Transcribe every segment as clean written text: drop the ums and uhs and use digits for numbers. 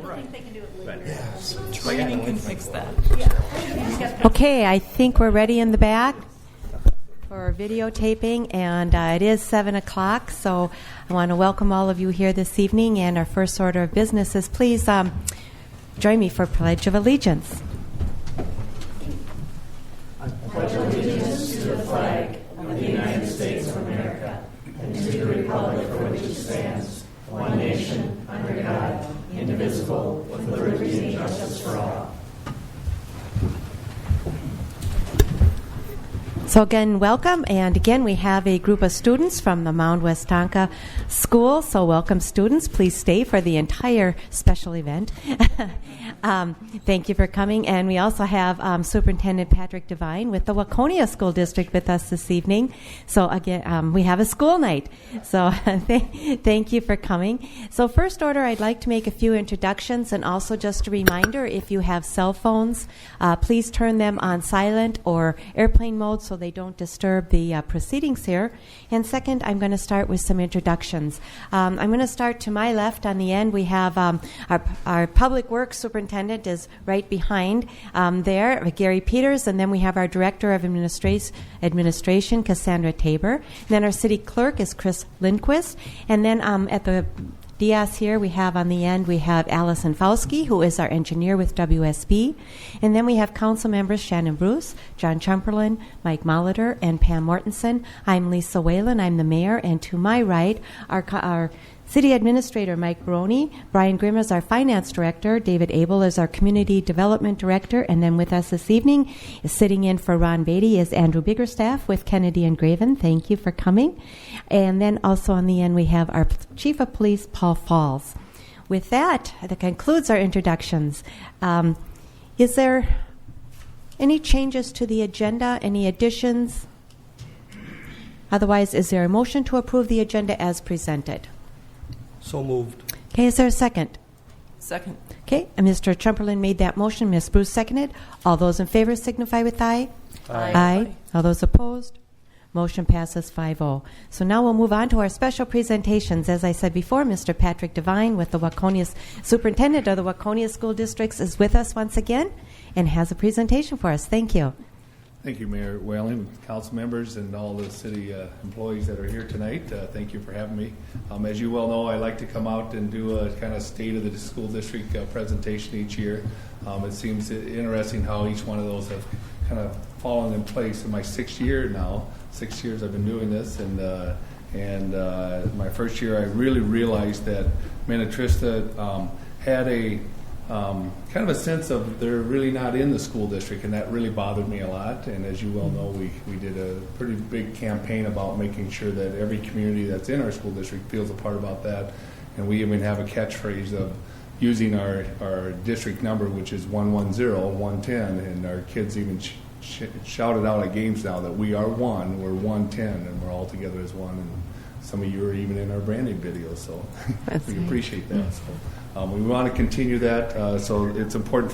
think they can do it later. Yes. Training can fix that. Okay, I think we're ready in the back for videotaping, and it is 7 o'clock, so I want to welcome all of you here this evening, and our first order of business is please join me for Pledge of Allegiance. I pledge allegiance to the flag of the United States of America and to the republic for which it stands, one nation, under God, indivisible, with liberty and justice for all. So again, welcome, and again we have a group of students from the Mound Westonka School, so welcome students. Please stay for the entire special event. Thank you for coming, and we also have Superintendent Patrick Devine with the Waconia School District with us this evening. So again, we have a school night, so thank you for coming. So first order, I'd like to make a few introductions, and also just a reminder, if you have cell phones, please turn them on silent or airplane mode so they don't disturb the proceedings here. And second, I'm going to start with some introductions. I'm going to start to my left on the end. We have our Public Works Superintendent is right behind there, Gary Peters, and then we have our Director of Administration, Cassandra Tabor. And then our City Clerk is Kris Linquist. And then at the Diaz here, we have on the end, we have Alyson Fauske, who is our engineer with WSB. And then we have council members Shannon Bruce, John Tschumperlin, Mike Molitor, and Pam Mortenson. I'm Lisa Whalen, I'm the mayor, and to my right, our City Administrator, Mike Barone. Brian Grimm is our Finance Director. David Abel is our Community Development Director. And then with us this evening, is sitting in for Ron Beatty, is Andrew Biggerstaff with Kennedy and Graven. Thank you for coming. And then also on the end, we have our Chief of Police, Paul Falls. With that concludes our introductions. Is there any changes to the agenda, any additions? Otherwise, is there a motion to approve the agenda as presented? So moved. Okay, is there a second? Second. Okay, and Mr. Tschumperlin made that motion. Ms. Bruce seconded. All those in favor signify with aye. Aye. All those opposed? Motion passes 5-0. So now we'll move on to our special presentations. As I said before, Mr. Patrick Devine with the Waconia Superintendent of the Waconia School Districts is with us once again and has a presentation for us. Thank you. Thank you, Mayor Whalen, council members, and all the city employees that are here tonight. Thank you for having me. As you well know, I like to come out and do a kind of state of the school district presentation each year. It seems interesting how each one of those have kind of fallen in place in my 6th year now. 6 years I've been doing this, and my first year I really realized that Minnetrista had a kind of a sense of they're really not in the school district, and that really bothered me a lot. And as you well know, we did a pretty big campaign about making sure that every community that's in our school district feels a part about that. And we even have a catchphrase of using our district number, which is 110, 110, and our kids even shout it out at games now that we are one, we're 110, and we're all together as one. And some of you are even in our branding video, so we appreciate that. So we want to continue that, so it's important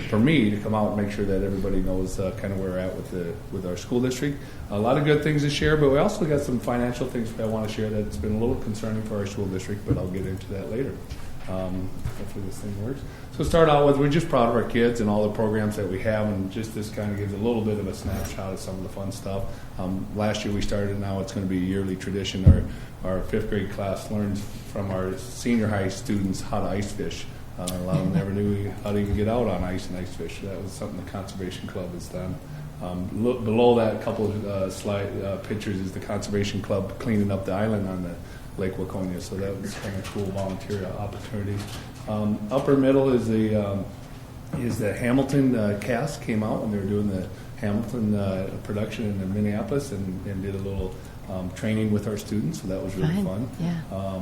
for me to come out and make sure that everybody knows kind of where we're at with our school district. A lot of good things to share, but we also got some financial things I want to share that's been a little concerning for our school district, but I'll get into that later. Hopefully this thing works. So start out with, we're just proud of our kids and all the programs that we have, and just this kind of gives a little bit of a snapshot of some of the fun stuff. Last year we started, now it's going to be a yearly tradition. Our 5th grade class learns from our senior high students how to ice fish. A lot of them never knew how to even get out on ice and ice fish. That was something the Conservation Club has done. Look below that, a couple of slide pictures is the Conservation Club cleaning up the island on the Lake Waconia, so that was kind of cool volunteer opportunities. Upper middle is the Hamilton cast came out when they were doing the Hamilton production in Minneapolis and did a little training with our students, so that was really fun. Yeah.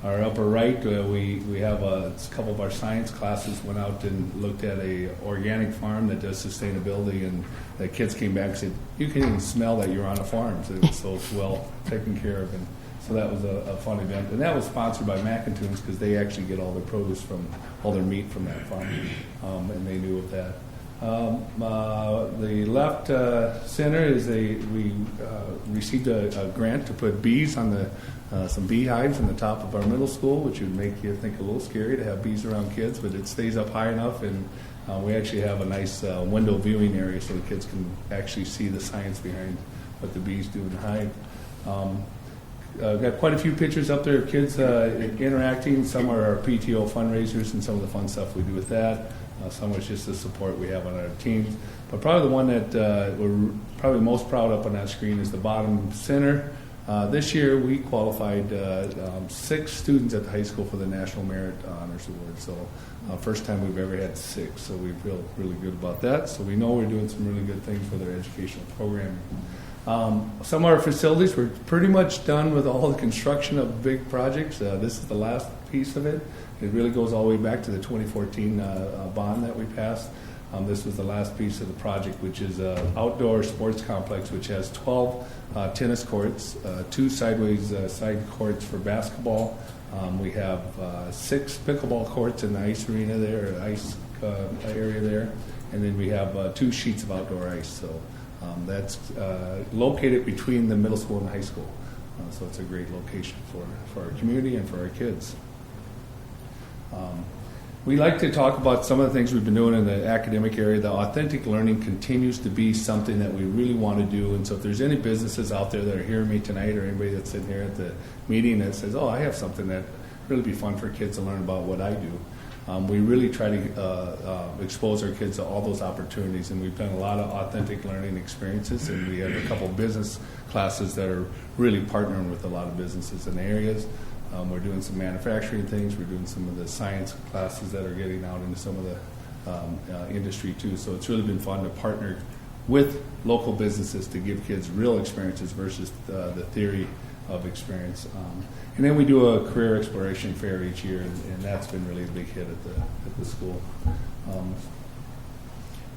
Our upper right, we have a couple of our science classes went out and looked at a organic farm that does sustainability, and the kids came back and said, you can even smell that you're on a farm. So it was so well taken care of, and so that was a fun event. And that was sponsored by Macintoons because they actually get all their produce all their meat from that farm, and they knew of that. The left center is we received a grant to put bees on some beehives in the top of our middle school, which would make you think a little scary to have bees around kids, but it stays up high enough, and we actually have a nice window viewing area so the kids can actually see the science behind what the bees do in the hive. Got quite a few pictures up there of kids interacting. Some are our PTO fundraisers and some of the fun stuff we do with that. Some is just the support we have on our teams. But probably the one that we're probably most proud up on that screen is the bottom center. This year we qualified 6 students at the high school for the National Merit Honors Award. So first time we've ever had 6. So we feel really good about that. So we know we're doing some really good things with our educational programming. Some of our facilities, we're pretty much done with all the construction of big projects. This is the last piece of it. It really goes all the way back to the 2014 bond that we passed. This was the last piece of the project, which is an outdoor sports complex, which has 12 tennis courts, 2 sideways side courts for basketball. We have 6 pickleball courts in the ice arena there, ice area there, and then we have 2 sheets of outdoor ice. So that's located between the middle school and the high school. So it's a great location for our community and for our kids. We like to talk about some of the things we've been doing in the academic area. The authentic learning continues to be something that we really want to do. And so if there's any businesses out there that are hearing me tonight, or anybody that's sitting here at the meeting that says, oh, I have something that really be fun for kids to learn about what I do, we really try to expose our kids to all those opportunities. And we've done a lot of authentic learning experiences. And we have a couple of business classes that are really partnering with a lot of businesses in areas. We're doing some manufacturing things. We're doing some of the science classes that are getting out into some of the industry too. So it's really been fun to partner with local businesses to give kids real experiences versus the theory of experience. And then we do a career exploration fair each year, and that's been really a big hit at the school.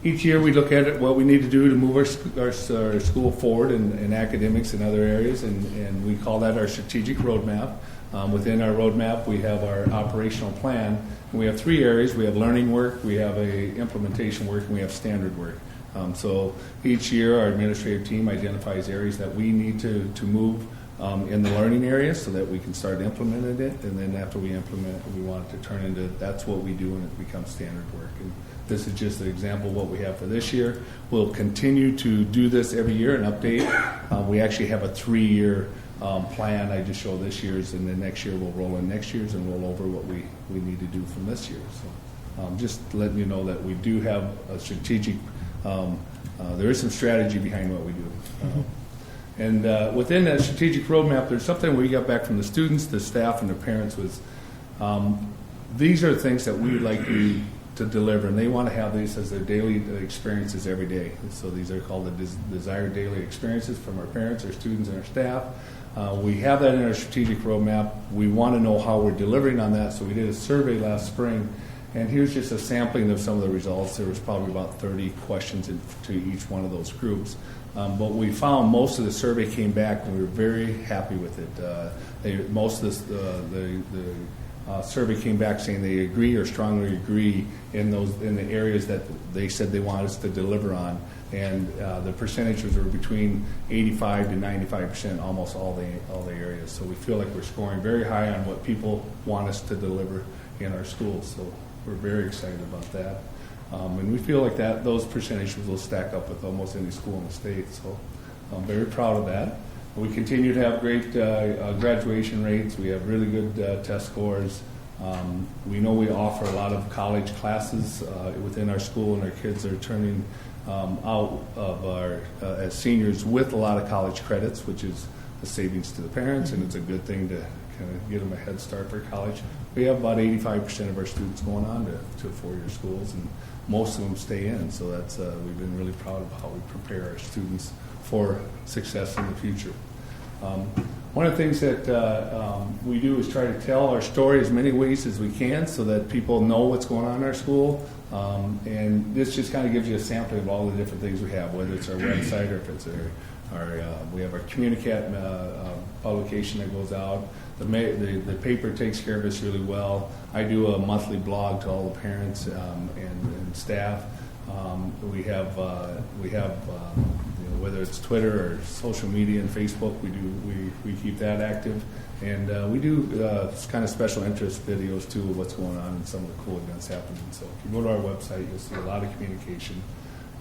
Each year we look at what we need to do to move our school forward in academics and other areas, and we call that our strategic roadmap. Within our roadmap, we have our operational plan, and we have 3 areas. We have learning work, we have a implementation work, and we have standard work. So each year, our administrative team identifies areas that we need to move in the learning area so that we can start implementing it, and then after we implement it, we want it to turn into that's what we do, and it becomes standard work. And this is just an example of what we have for this year. We'll continue to do this every year and update. We actually have a 3-year plan. I just show this year's, and then next year we'll roll in next year's and roll over what we need to do from this year. So just letting you know that we do have a strategic, there is some strategy behind what we do. And within that strategic roadmap, there's something we got back from the students, the staff, and the parents was, these are things that we would like you to deliver, and they want to have these as their daily experiences every day. So these are called the desired daily experiences from our parents, our students, and our staff. We have that in our strategic roadmap. We want to know how we're delivering on that, so we did a survey last spring, and here's just a sampling of some of the results. There was probably about 30 questions to each one of those groups. But we found most of the survey came back, and we were very happy with it. Most of the survey came back saying they agree or strongly agree in the areas that they said they want us to deliver on, and the percentages were between 85 to 95%, almost all the areas. So we feel like we're scoring very high on what people want us to deliver in our schools. So we're very excited about that, and we feel like those percentages will stack up with almost any school in the state. So I'm very proud of that. We continue to have great graduation rates. We have really good test scores. We know we offer a lot of college classes within our school, and our kids are turning out of our as seniors with a lot of college credits, which is a savings to the parents, and it's a good thing to kind of get them a head start for college. We have about 85% of our students going on to 4-year schools, and most of them stay in. So that's we've been really proud of how we prepare our students for success in the future. One of the things that we do is try to tell our story as many ways as we can so that people know what's going on in our school. And this just kind of gives you a sampling of all the different things we have, whether it's our website or if it's we have our Communicat publication that goes out. The paper takes care of us really well. I do a monthly blog to all the parents and staff. We have whether it's Twitter or social media and Facebook, we keep that active, and we do kind of special interest videos too of what's going on and some of the cool events happening. So if you go to our website, you'll see a lot of communication.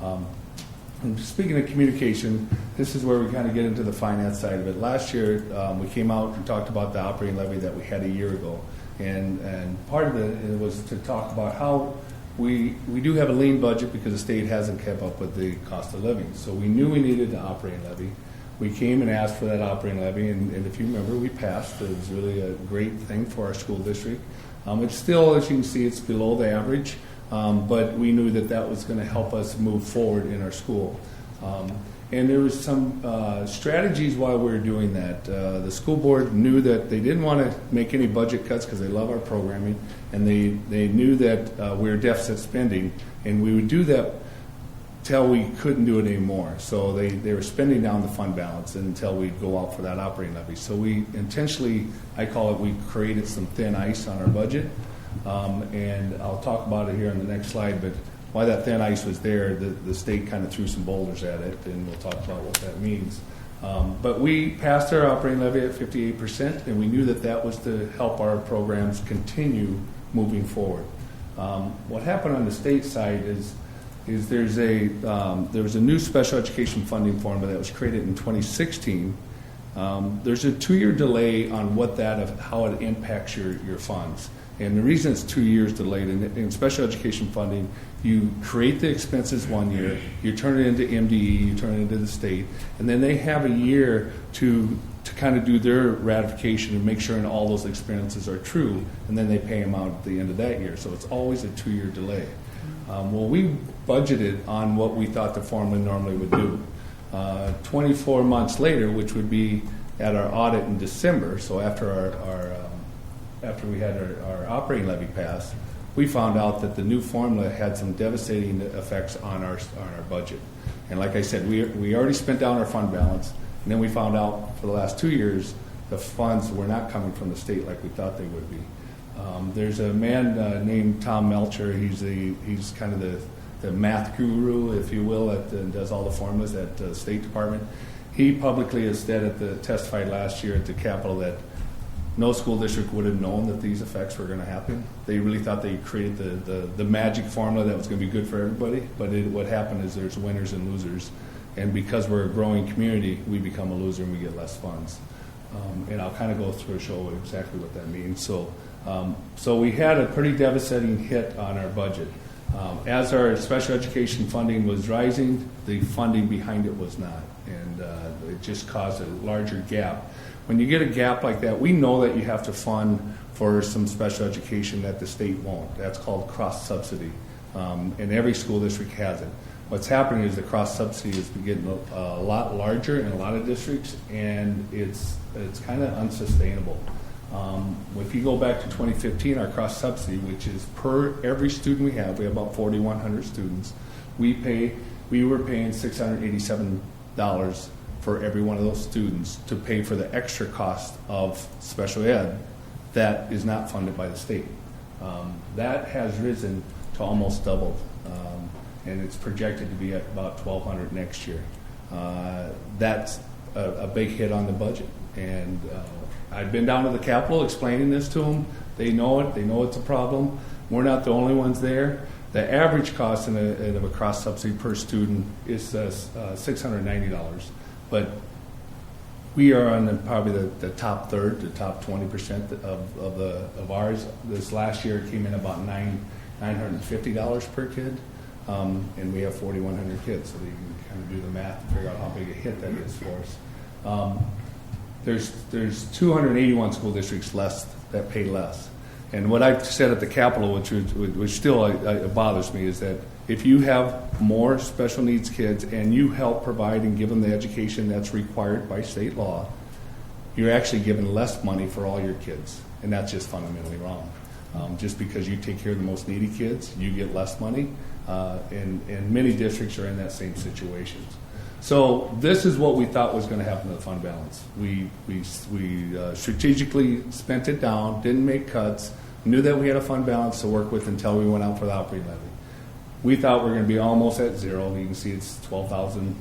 And speaking of communication, this is where we kind of get into the finance side of it. Last year, we came out and talked about the operating levy that we had a year ago, and part of it was to talk about how we do have a lean budget because the state hasn't kept up with the cost of living. So we knew we needed the operating levy. We came and asked for that operating levy, and if you remember, we passed. It was really a great thing for our school district. It's still, as you can see, it's below the average, but we knew that was going to help us move forward in our school. And there was some strategies while we were doing that. The school board knew that they didn't want to make any budget cuts because they love our programming, and they knew that we were deficit spending, and we would do that till we couldn't do it anymore. So they were spending down the fund balance until we'd go out for that operating levy. So we intentionally, I call it, we created some thin ice on our budget, and I'll talk about it here on the next slide, but why that thin ice was there, the state kind of threw some boulders at it, and we'll talk about what that means. But we passed our operating levy at 58%, and we knew that was to help our programs continue moving forward. What happened on the state side is there was a new special education funding formula that was created in 2016. There's a 2-year delay on how it impacts your funds. And the reason it's 2 years delayed in special education funding, you create the expenses 1 year, you turn it into MDE, you turn it into the state, and then they have a year to kind of do their ratification and make sure all those expenses are true, and then they pay them out at the end of that year. So it's always a 2-year delay. Well, we budgeted on what we thought the formula normally would do. 24 months later, which would be at our audit in December, so after after we had our operating levy passed, we found out that the new formula had some devastating effects on our budget. And like I said, we already spent down our fund balance, and then we found out for the last 2 years the funds were not coming from the state like we thought they would be. There's a man named Tom Melcher. He's kind of the math guru, if you will, that does all the formulas at the State Department. He publicly has said testified last year at the Capitol that no school district would have known that these effects were going to happen. They really thought they created the magic formula that was going to be good for everybody, but what happened is there's winners and losers, and because we're a growing community, we become a loser and we get less funds. And I'll kind of go through and show exactly what that means. So we had a pretty devastating hit on our budget. As our special education funding was rising, the funding behind it was not, and it just caused a larger gap. When you get a gap like that, we know that you have to fund for some special education that the state won't. That's called cross-subsidy, and every school district has it. What's happening is the cross-subsidy is getting a lot larger in a lot of districts, and it's kind of unsustainable. If you go back to 2015, our cross-subsidy, which is per every student we have about 4,100 students, we were paying $687 for every one of those students to pay for the extra cost of special ed that is not funded by the state. That has risen to almost doubled, and it's projected to be at about $1,200 next year. That's a big hit on the budget, and I've been down to the Capitol explaining this to them. They know it. They know it's a problem. We're not the only ones there. The average cost of a cross-subsidy per student is $690. But we are on probably the top third, the top 20% of ours. This last year it came in about $950 per kid, and we have 4,100 kids, so you can kind of do the math and figure out how big a hit that is for us. There's 281 school districts less that pay less. And what I've said at the Capitol, which still bothers me, is that if you have more special needs kids and you help provide and give them the education that's required by state law, you're actually giving less money for all your kids. And that's just fundamentally wrong. Just because you take care of the most needy kids, you get less money. And many districts are in that same situation. So this is what we thought was going to happen to the fund balance. We strategically spent it down, didn't make cuts, knew that we had a fund balance to work with until we went out for the operating levy. We thought we were going to be almost at zero. You can see it's $12,000,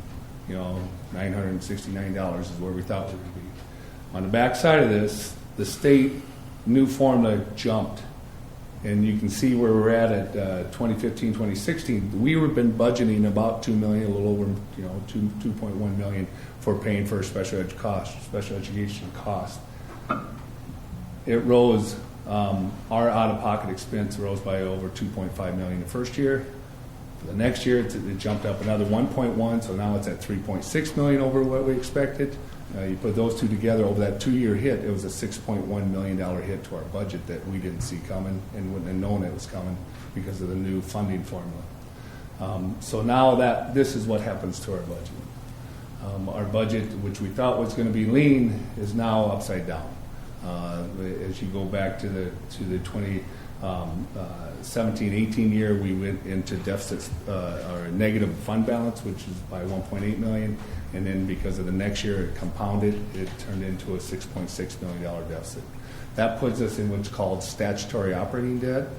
$969 is where we thought we were going to be. On the back side of this, the state new formula jumped. And you can see where we're at 2015, 2016. We have been budgeting about $2 million, a little over, $2.1 million for paying for special education costs. It rose. Our out-of-pocket expense rose by over $2.5 million the first year. For the next year, it jumped up another 1.1, so now it's at $3.6 million over what we expected. You put those two together over that 2-year hit, it was a $6.1 million hit to our budget that we didn't see coming and wouldn't have known it was coming because of the new funding formula. So now this is what happens to our budget. Our budget, which we thought was going to be lean, is now upside down. As you go back to the 2017-18 year, we went into deficits or negative fund balance, which is by $1.8 million. And then because of the next year, it compounded, it turned into a $6.6 million deficit. That puts us in what's called statutory operating debt,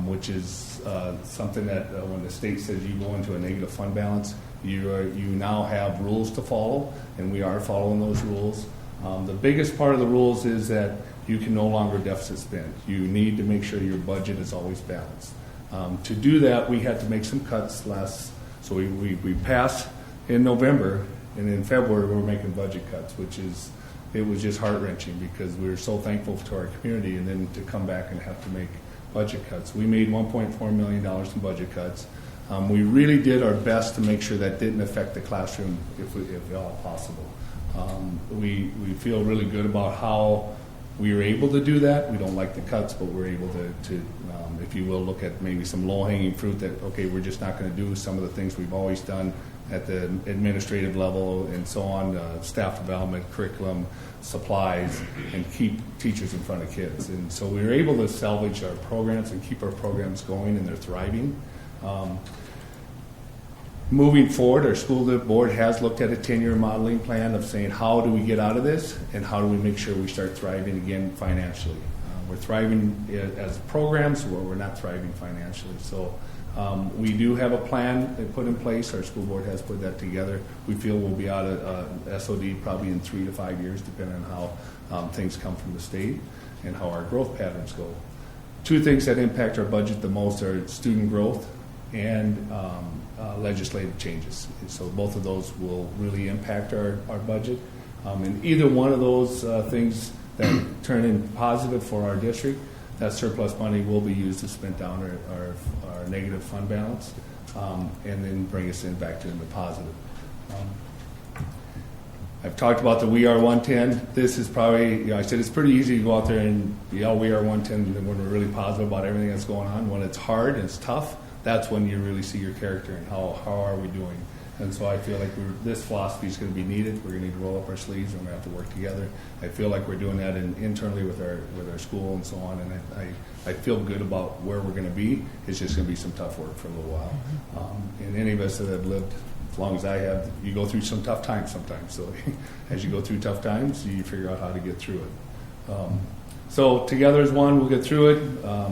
which is something that when the state says you go into a negative fund balance, you now have rules to follow, and we are following those rules. The biggest part of the rules is that you can no longer deficit spend. You need to make sure your budget is always balanced. To do that, we had to make some cuts so we passed in November, and in February we were making budget cuts, it was just heart-wrenching because we were so thankful to our community, and then to come back and have to make budget cuts. We made $1.4 million in budget cuts. We really did our best to make sure that didn't affect the classroom if at all possible. We feel really good about how we were able to do that. We don't like the cuts, but we're able to if you will, look at maybe some low-hanging fruit that, okay, we're just not going to do some of the things we've always done at the administrative level and so on, staff development, curriculum, supplies, and keep teachers in front of kids. And so we were able to salvage our programs and keep our programs going, and they're thriving. Moving forward, our school board has looked at a 10-year modeling plan of saying, how do we get out of this, and how do we make sure we start thriving again financially? We're thriving as programs, where we're not thriving financially. So we do have a plan put in place. Our school board has put that together. We feel we'll be out of SOD probably in 3 to 5 years, depending on how things come from the state and how our growth patterns go. Two things that impact our budget the most are student growth and legislative changes. So both of those will really impact our budget. And either one of those things that turn in positive for our district, that surplus money will be used to spend down our negative fund balance, and then bring us back to the positive. I've talked about the We Are 110. This is probably, I said it's pretty easy to go out there and yell We Are 110 when we're really positive about everything that's going on. When it's hard and it's tough, that's when you really see your character and how are we doing. And so I feel like this philosophy is going to be needed. We're going to need to roll up our sleeves, and we're going to have to work together. I feel like we're doing that internally with our school and so on, and I feel good about where we're going to be. It's just going to be some tough work for a little while. And any of us that have lived as long as I have, you go through some tough times sometimes. So as you go through tough times, you figure out how to get through it. So together as one, we'll get through it,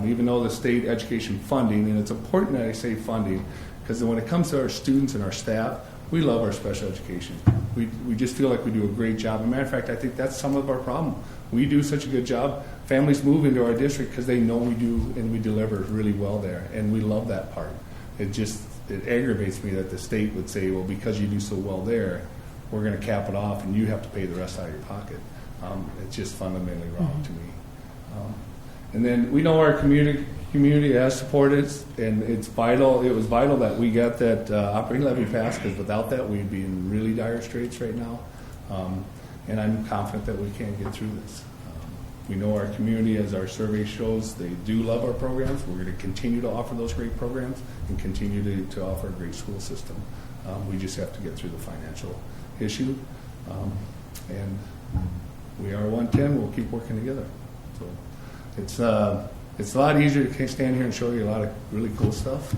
even though the state education funding, and it's important that I say funding, because when it comes to our students and our staff, we love our special education. We just feel like we do a great job. As a matter of fact, I think that's some of our problem. We do such a good job. Families move into our district because they know we do and we deliver really well there, and we love that part. It aggravates me that the state would say, well, because you do so well there, we're going to cap it off and you have to pay the rest out of your pocket. It's just fundamentally wrong to me. And then we know our community has supported us, and it's vital. It was vital that we got that operating levy passed, because without that, we'd be in really dire straits right now. And I'm confident that we can get through this. We know our community, as our survey shows, they do love our programs. We're going to continue to offer those great programs and continue to offer a great school system. We just have to get through the financial issue. And we are 110. We'll keep working together. So it's a lot easier to stand here and show you a lot of really cool stuff.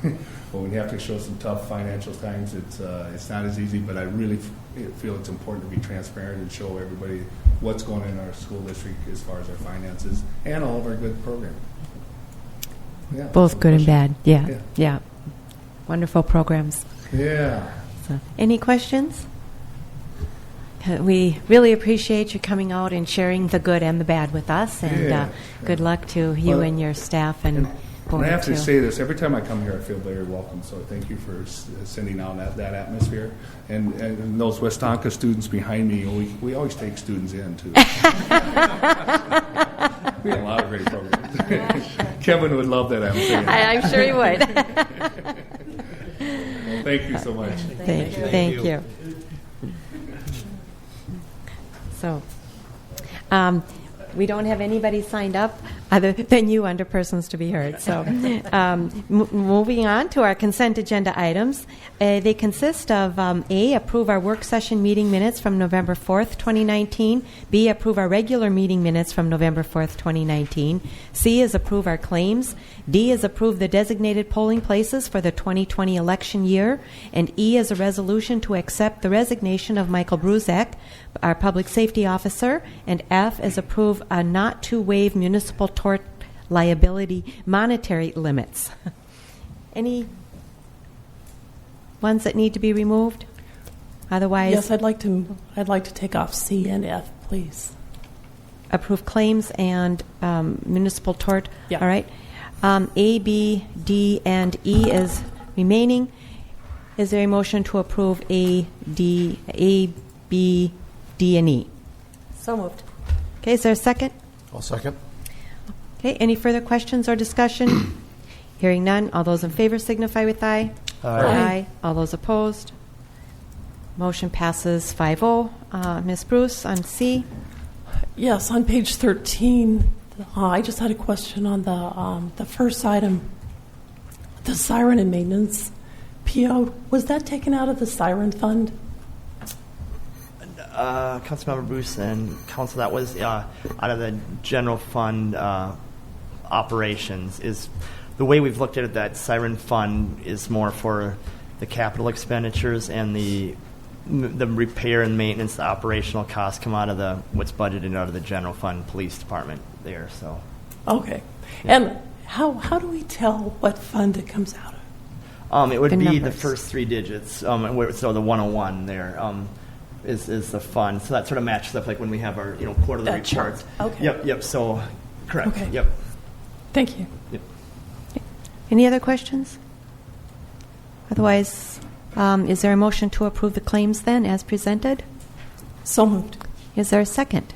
But when you have to show some tough financial times, it's not as easy. But I really feel it's important to be transparent and show everybody what's going on in our school district as far as our finances and all of our good programs. Yeah, both good and bad. Yeah. Wonderful programs. Yeah. So, any questions? We really appreciate you coming out and sharing the good and the bad with us, and good luck to you and your staff. And I have to say this, every time I come here I feel very welcome, so thank you for sending out that atmosphere. And those Westonka students behind me, we always take students in too. We have a lot of great programs. Kevin would love that, I'm saying. I'm sure he would. Well, thank you so much. Thank you. So, we don't have anybody signed up other than you under persons to be heard. So, moving on to our consent agenda items. They consist of A, approve our work session meeting minutes from November 4th, 2019. B, approve our regular meeting minutes from November 4th, 2019. C is approve our claims. D is approve the designated polling places for the 2020 election year. And E is a resolution to accept the resignation of Michael Bruzek, our public safety officer. And F is approve a not to waive municipal tort liability monetary limits. Any ones that need to be removed? Otherwise, yes, I'd like to take off C and F, please. Approve claims and municipal tort. Yeah. All right. A, B, D, and E is remaining. Is there a motion to approve A, B, D, and E? So moved. Okay, is there a second? I'll second. Okay, any further questions or discussion? Hearing none, all those in favor signify with aye. Aye. All those opposed? Motion passes 5-0. Ms. Bruce, on C. Yes, on page 13, I just had a question on the first item, the siren and maintenance PO. Was that taken out of the siren fund? Councilmember Bruce and Council, that was out of the general fund operations. Is the way we've looked at it, that siren fund is more for the capital expenditures, and the repair and maintenance, the operational costs come out of what's budgeted out of the general fund police department there. So Okay. Yeah. And how do we tell what fund it comes out of? It would The be numbers. the first three digits. So the 101 there is the fund. So that sort of matches up like when we have our quarterly That chart. reports. Okay. Yep. So correct. Okay. Yep. Thank you. Yep. Any other questions? Otherwise, is there a motion to approve the claims then as presented? So moved. Is there a second?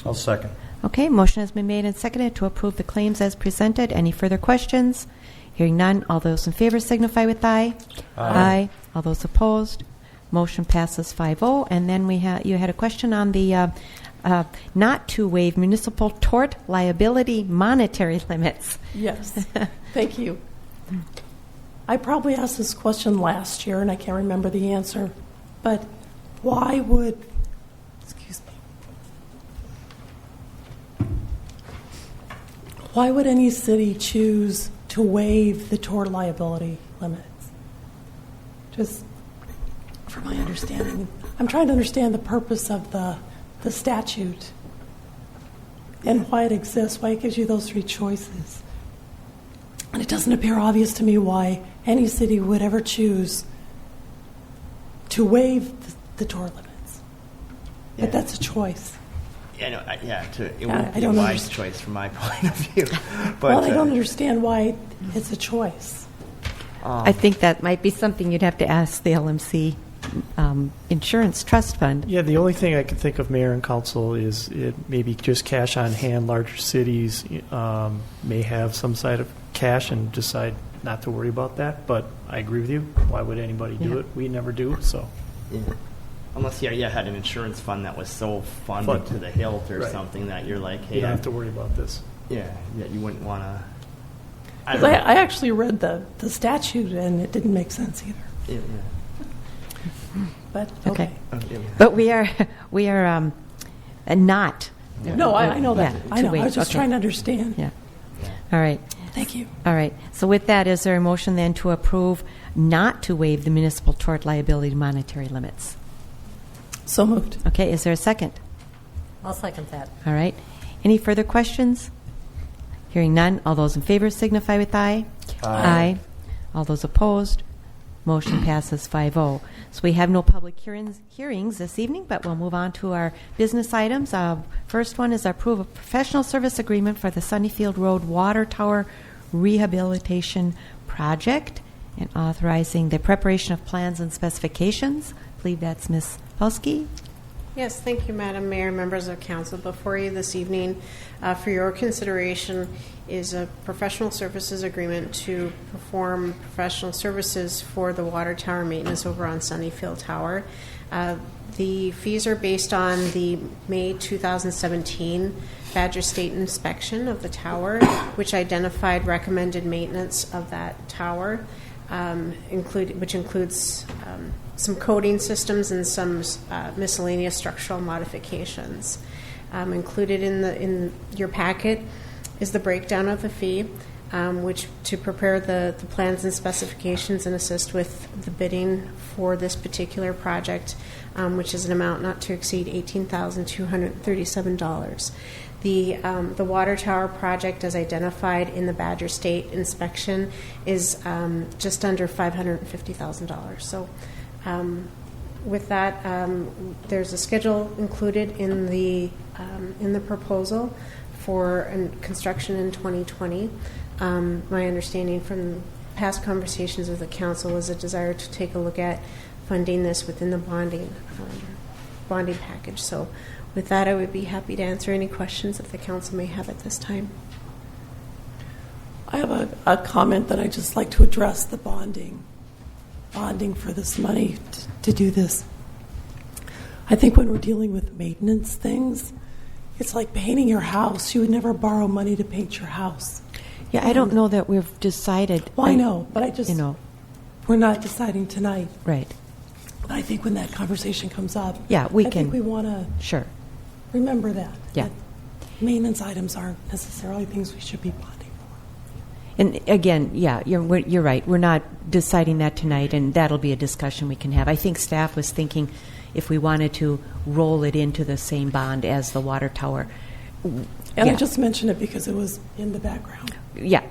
I'll second. Okay, motion has been made and seconded to approve the claims as presented. Any further questions? Hearing none, all those in favor signify with aye. Aye. All those opposed? Motion passes 5-0. And then you had a question on the not to waive municipal tort liability monetary limits. Yes. Thank you. I probably asked this question last year, and I can't remember the answer, but why would any city choose to waive the tort liability limits? Just for my understanding. I'm trying to understand the purpose of the statute and why it exists, why it gives you those three choices. And it doesn't appear obvious to me why any city would ever choose to waive the tort limits. Yeah. But that's a choice. Yeah, it I would be a don't wise understand. choice from my point of view. But, Well, I don't understand why it's a choice. I think that might be something you'd have to ask the LMC Insurance Trust Fund. Yeah, the only thing I can think of, Mayor and Council, is it maybe just cash on hand. Larger cities may have some side of cash and decide not to worry about that. But I agree with you. Why would anybody do it? We never do. So, Yeah. Unless you had an insurance fund that was so funded to the hilt or Right. something that you're like, hey, you don't have to worry about this. yeah, you wouldn't want to. I actually read the statute, and it didn't make sense either. Yeah. But Okay. Okay. But we are not. No, I know that. Yeah, I know. waive. I was just Okay. trying to understand. Yeah. All right. Thank you. All right. So with that, is there a motion then to approve not to waive the municipal tort liability monetary limits? So moved. Okay. Is there a second? I'll second that. All right. Any further questions? Hearing none, all those in favor signify with aye. Aye. All those opposed, Motion passes 5-0. So we have no public hearings this evening, but we'll move on to our business items. First one is approve a professional service agreement for the Sunnyfield Road Water Tower Rehabilitation Project and authorizing the preparation of plans and specifications. I believe that's Ms. Fauske. Yes, thank you, Madam Mayor, members of council. Before you this evening, for your consideration, is a professional services agreement to perform professional services for the water tower maintenance over on Sunnyfield Tower. The fees are based on the May 2017 Badger State inspection of the tower, which identified recommended maintenance of that tower, which includes some coating systems and some miscellaneous structural modifications. Included in your packet is the breakdown of the fee, which to prepare the plans and specifications and assist with the bidding for this particular project, which is an amount not to exceed $18,237. The water tower project, as identified in the Badger State inspection, is just under $550,000. So, with that, there's a schedule included in the proposal for construction in 2020. My understanding from past conversations with the council is a desire to take a look at funding this within the bonding package. So with that, I would be happy to answer any questions that the council may have at this time. I have a comment that I'd just like to address, the bonding for this money to do this. I think when we're dealing with maintenance things, it's like painting your house. You would never borrow money to paint your house. Yeah, I don't know that we've decided. Well, I know, but I just, we're not deciding tonight. Right. But I think when that conversation comes up, I think we want to remember that. Yeah. That maintenance items aren't necessarily things we should be bonding for. And again, you're right. We're not deciding that tonight, and that'll be a discussion we can have. I think staff was thinking if we wanted to roll it into the same bond as the water tower. And I just mentioned it because it was in the background. Yeah.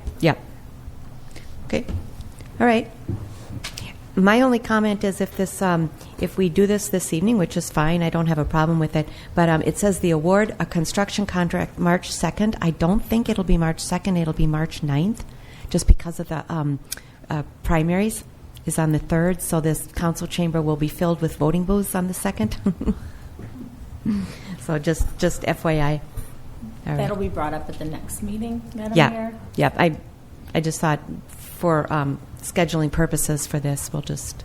Okay. All right. My only comment is if we do this evening, which is fine, I don't have a problem with it, but it says the award a construction contract March 2nd. I don't think it'll be March 2nd. It'll be March 9th, just because of the primaries is on the 3rd, so this council chamber will be filled with voting booths on the 2nd. So just FYI. All right. That'll be brought up at the next meeting, Madam Mayor? Yeah. I just thought for scheduling purposes for this, we'll just,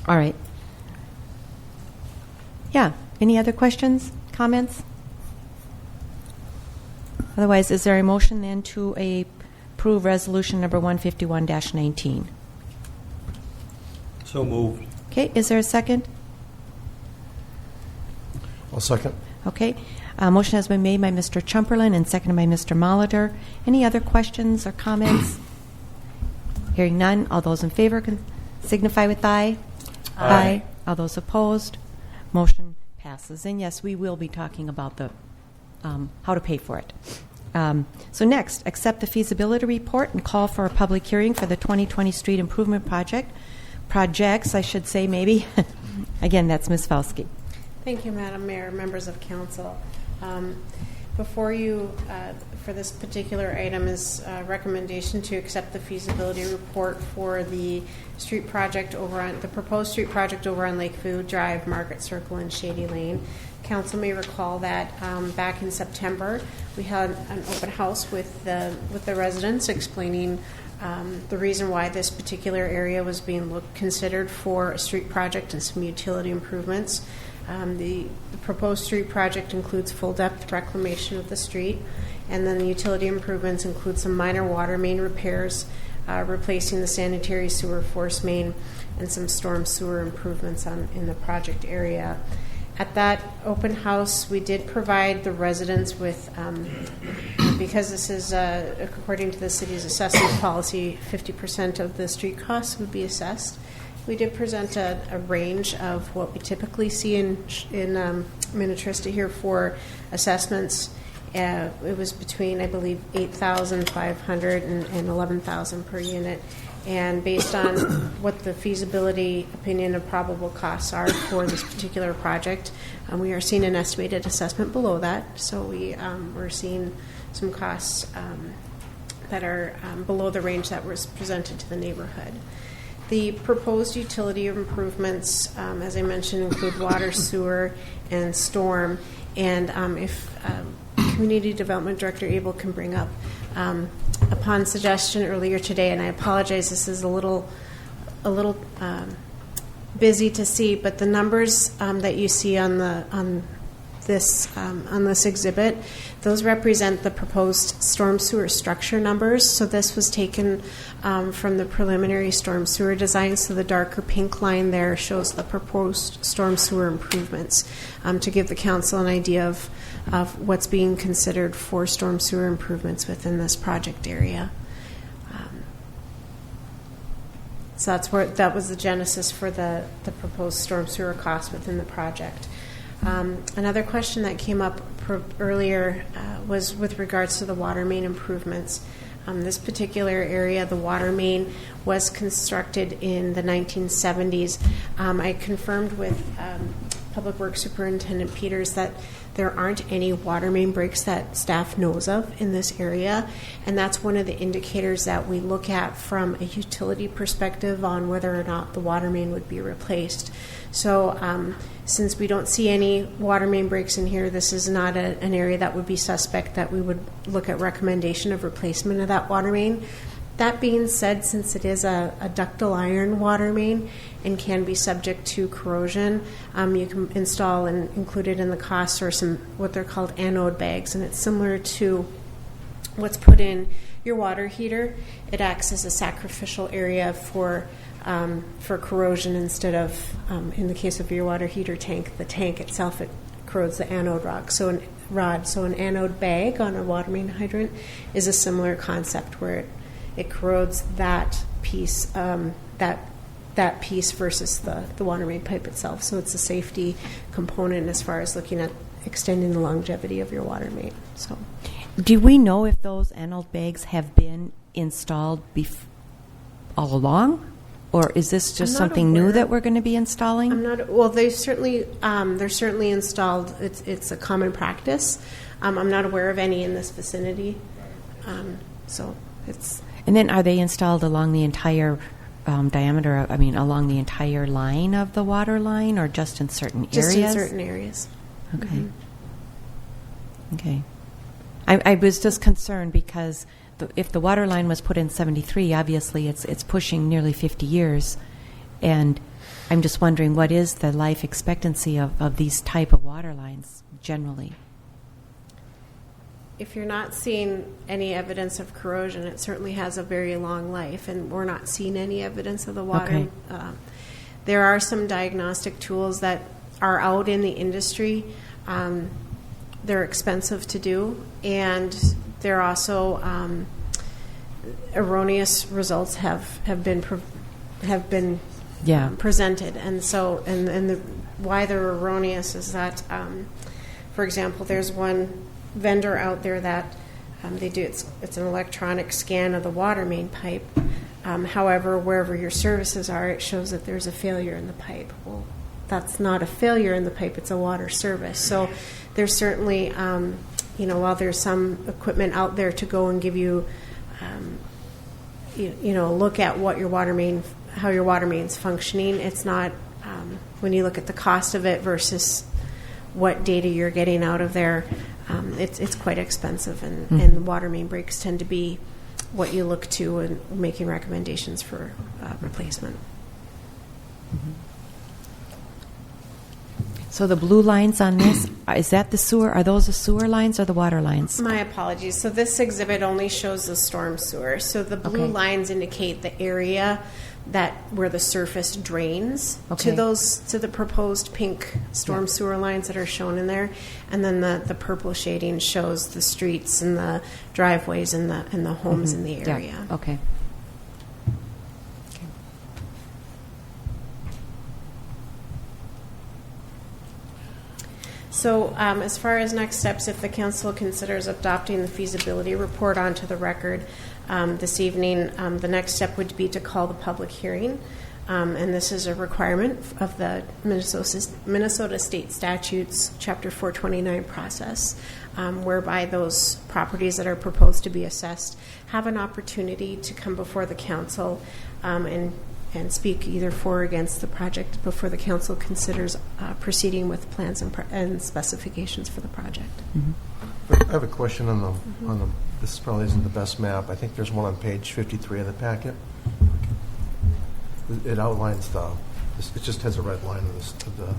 All right. Yeah. Any other questions, comments? Otherwise, is there a motion then to approve resolution number 151-19? So moved. Okay. Is there a second? I'll second. Okay. Motion has been made by Mr. Tschumperlin and seconded by Mr. Molitor. Any other questions or comments? Hearing none, all those in favor can signify with aye. Aye. All those opposed, motion passes. And yes, we will be talking about the how to pay for it. So next, accept the feasibility report and call for a public hearing for the 2020 street improvement projects, I should say maybe. Again, that's Ms. Fauske. Thank you, Madam Mayor, members of council. Before you, for this particular item, is a recommendation to accept the feasibility report for the street project the proposed street project over on Lakeview Drive, Margaret Circle, and Shady Lane. Council may recall that back in September we had an open house with the residents explaining the reason why this particular area was being considered for a street project and some utility improvements. The proposed street project includes full-depth reclamation of the street, and then the utility improvements include some minor water main repairs, replacing the sanitary sewer force main, and some storm sewer improvements in the project area. At that open house, we did provide the residents with, because this is according to the city's assessment policy, 50% of the street costs would be assessed. We did present a range of what we typically see in Minnetrista here for assessments. It was between, I believe, $8,500 and $11,000 per unit. And based on what the feasibility opinion of probable costs are for this particular project, we are seeing an estimated assessment below that. So we're seeing some costs that are below the range that was presented to the neighborhood. The proposed utility improvements, as I mentioned, include water, sewer, and storm. And if Community Development Director Abel can bring up, upon suggestion earlier today, and I apologize, this is a little busy to see, but the numbers that you see on this exhibit, those represent the proposed storm sewer structure numbers. So this was taken from the preliminary storm sewer design. So the darker pink line there shows the proposed storm sewer improvements to give the council an idea of what's being considered for storm sewer improvements within this project area. So that was the genesis for the proposed storm sewer cost within the project. Another question that came up earlier was with regards to the water main improvements. This particular area, the water main, was constructed in the 1970s. I confirmed with Public Works Superintendent Peters that there aren't any water main breaks that staff knows of in this area, and that's one of the indicators that we look at from a utility perspective on whether or not the water main would be replaced. So since we don't see any water main breaks in here, this is not an area that would be suspect that we would look at recommendation of replacement of that water main. That being said, since it is a ductile iron water main and can be subject to corrosion, you can install and include it in the cost or some what they're called anode bags, and it's similar to what's put in your water heater. It acts as a sacrificial area for corrosion instead of, in the case of your water heater tank, the tank itself, it corrodes the anode rod. So an anode bag on a water main hydrant is a similar concept where it corrodes that piece, that piece versus the water main pipe itself. So it's a safety component as far as looking at extending the longevity of your water main. So, do we know if those anode bags have been installed all along, or is this just something new that we're going to be installing? I'm not. Well, they're certainly installed. It's a common practice. I'm not aware of any in this vicinity. So it's. And then are they installed along the entire diameter, along the entire line of the water line, or just in certain areas? Just in certain areas. Okay. Mm-hmm. Okay. I was just concerned because if the water line was put in 73, obviously it's pushing nearly 50 years. And I'm just wondering, what is the life expectancy of these type of water lines generally? If you're not seeing any evidence of corrosion, it certainly has a very long life, and we're not seeing any evidence of the water. Okay. There are some diagnostic tools that are out in the industry. They're expensive to do, and they're also erroneous results have been presented, and so why they're erroneous is that, for example, there's one vendor out there that they do it's an electronic scan of the water main pipe. However, wherever your services are, it shows that there's a failure in the pipe. Well, that's not a failure in the pipe; it's a water service. So there's certainly, while there's some equipment out there to go and give you, look at what your water main, how your water main's functioning. It's not when you look at the cost of it versus what data you're getting out of there. It's quite expensive, and water main breaks tend to be what you look to in making recommendations for replacement. Mm-hmm. So the blue lines on this, is that the sewer? Are those the sewer lines or the water lines? My apologies. So this exhibit only shows the storm sewer. So the blue lines indicate the area where the surface drains to the proposed pink storm sewer lines that are shown in there, and then the purple shading shows the streets and the driveways and the homes in the area. Yeah. Okay. So as far as next steps, if the council considers adopting the feasibility report onto the record, this evening. The next step would be to call the public hearing. And this is a requirement of the Minnesota State Statutes, Chapter 429 process, whereby those properties that are proposed to be assessed have an opportunity to come before the council and speak either for or against the project before the council considers proceeding with plans and specifications for the project. I have a question on the. This probably isn't the best map. I think there's one on page 53 of the packet. It outlines it just has a red line of the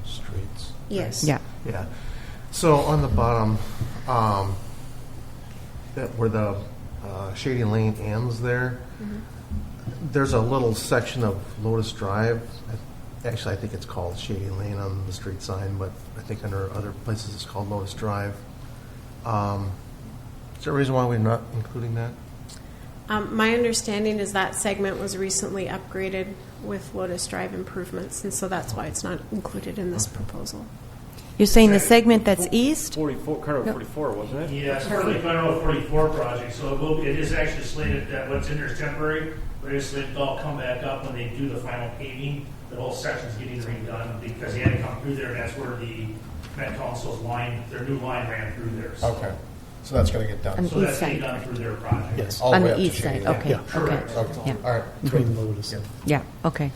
streets. Yes. Yeah. Yeah. So on the bottom, where the Shady Lane ends there, there's a little section of Lotus Drive. Actually, I think it's called Shady Lane on the street sign, but I think under other places it's called Lotus Drive. Is there a reason why we're not including that? My understanding is that segment was recently upgraded with Lotus Drive improvements, and so that's why it's not included in this proposal. You're saying the segment that's east? 44, kind of 44, wasn't it? Yeah, it's for the Federal 44 project, so it is actually slated that what's in there is temporary, but it is slated to all come back up when they do the final paving. The whole section's getting redone because they had to come through there, and that's where the Met Council's line, their new line ran through there. So. Okay. So that's going to get done. So that's getting done through their project. Yes. On the east side, okay. Yeah. Okay. Okay. Yeah. All right. Between Lotus and Yeah, okay.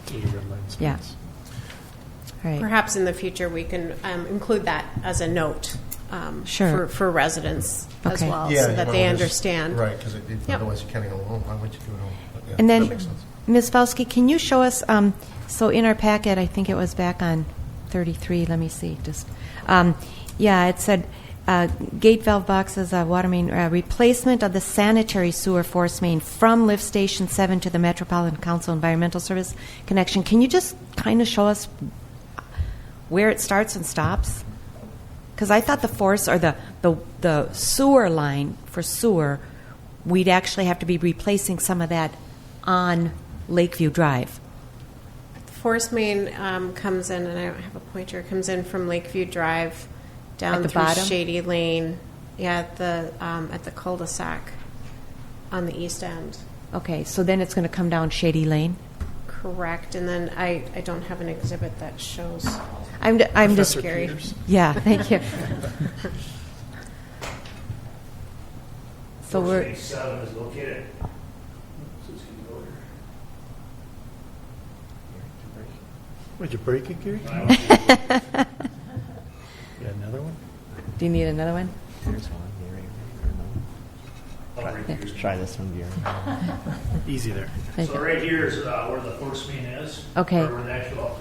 the red line Yeah. streets. All right. Perhaps in the future we can include that as a note Sure. for residents as Okay. well, Yeah, so that they understand. Right, because Yep. otherwise you can't even go home. Why would you do it home? But yeah, And that then, makes sense. Ms. Fauske, can you show us, so in our packet, I think it was back on 33, let me see, it said gate valve boxes, water main, replacement of the sanitary sewer force main from lift station 7 to the Metropolitan Council Environmental Service connection. Can you just kind of show us where it starts and stops? Because I thought the force or the sewer line for sewer, we'd actually have to be replacing some of that on Lakeview Drive. The force main comes in, and I don't have a pointer, comes in from Lakeview Drive down At the through bottom? Shady Lane, at the cul-de-sac on the east end. Okay, so then it's going to come down Shady Lane. Correct, and then I don't have an exhibit that shows. I'm just Professor Gary. Peters. Yeah, thank you. So we're Page 7 is located. Would you break it, Gary? I don't know. Yeah, another one? Do you need another one? Here's one. I'll read yours. Try this one, Gary. Easy there. Thank So you. right here is where the force main is. Okay. Where the actual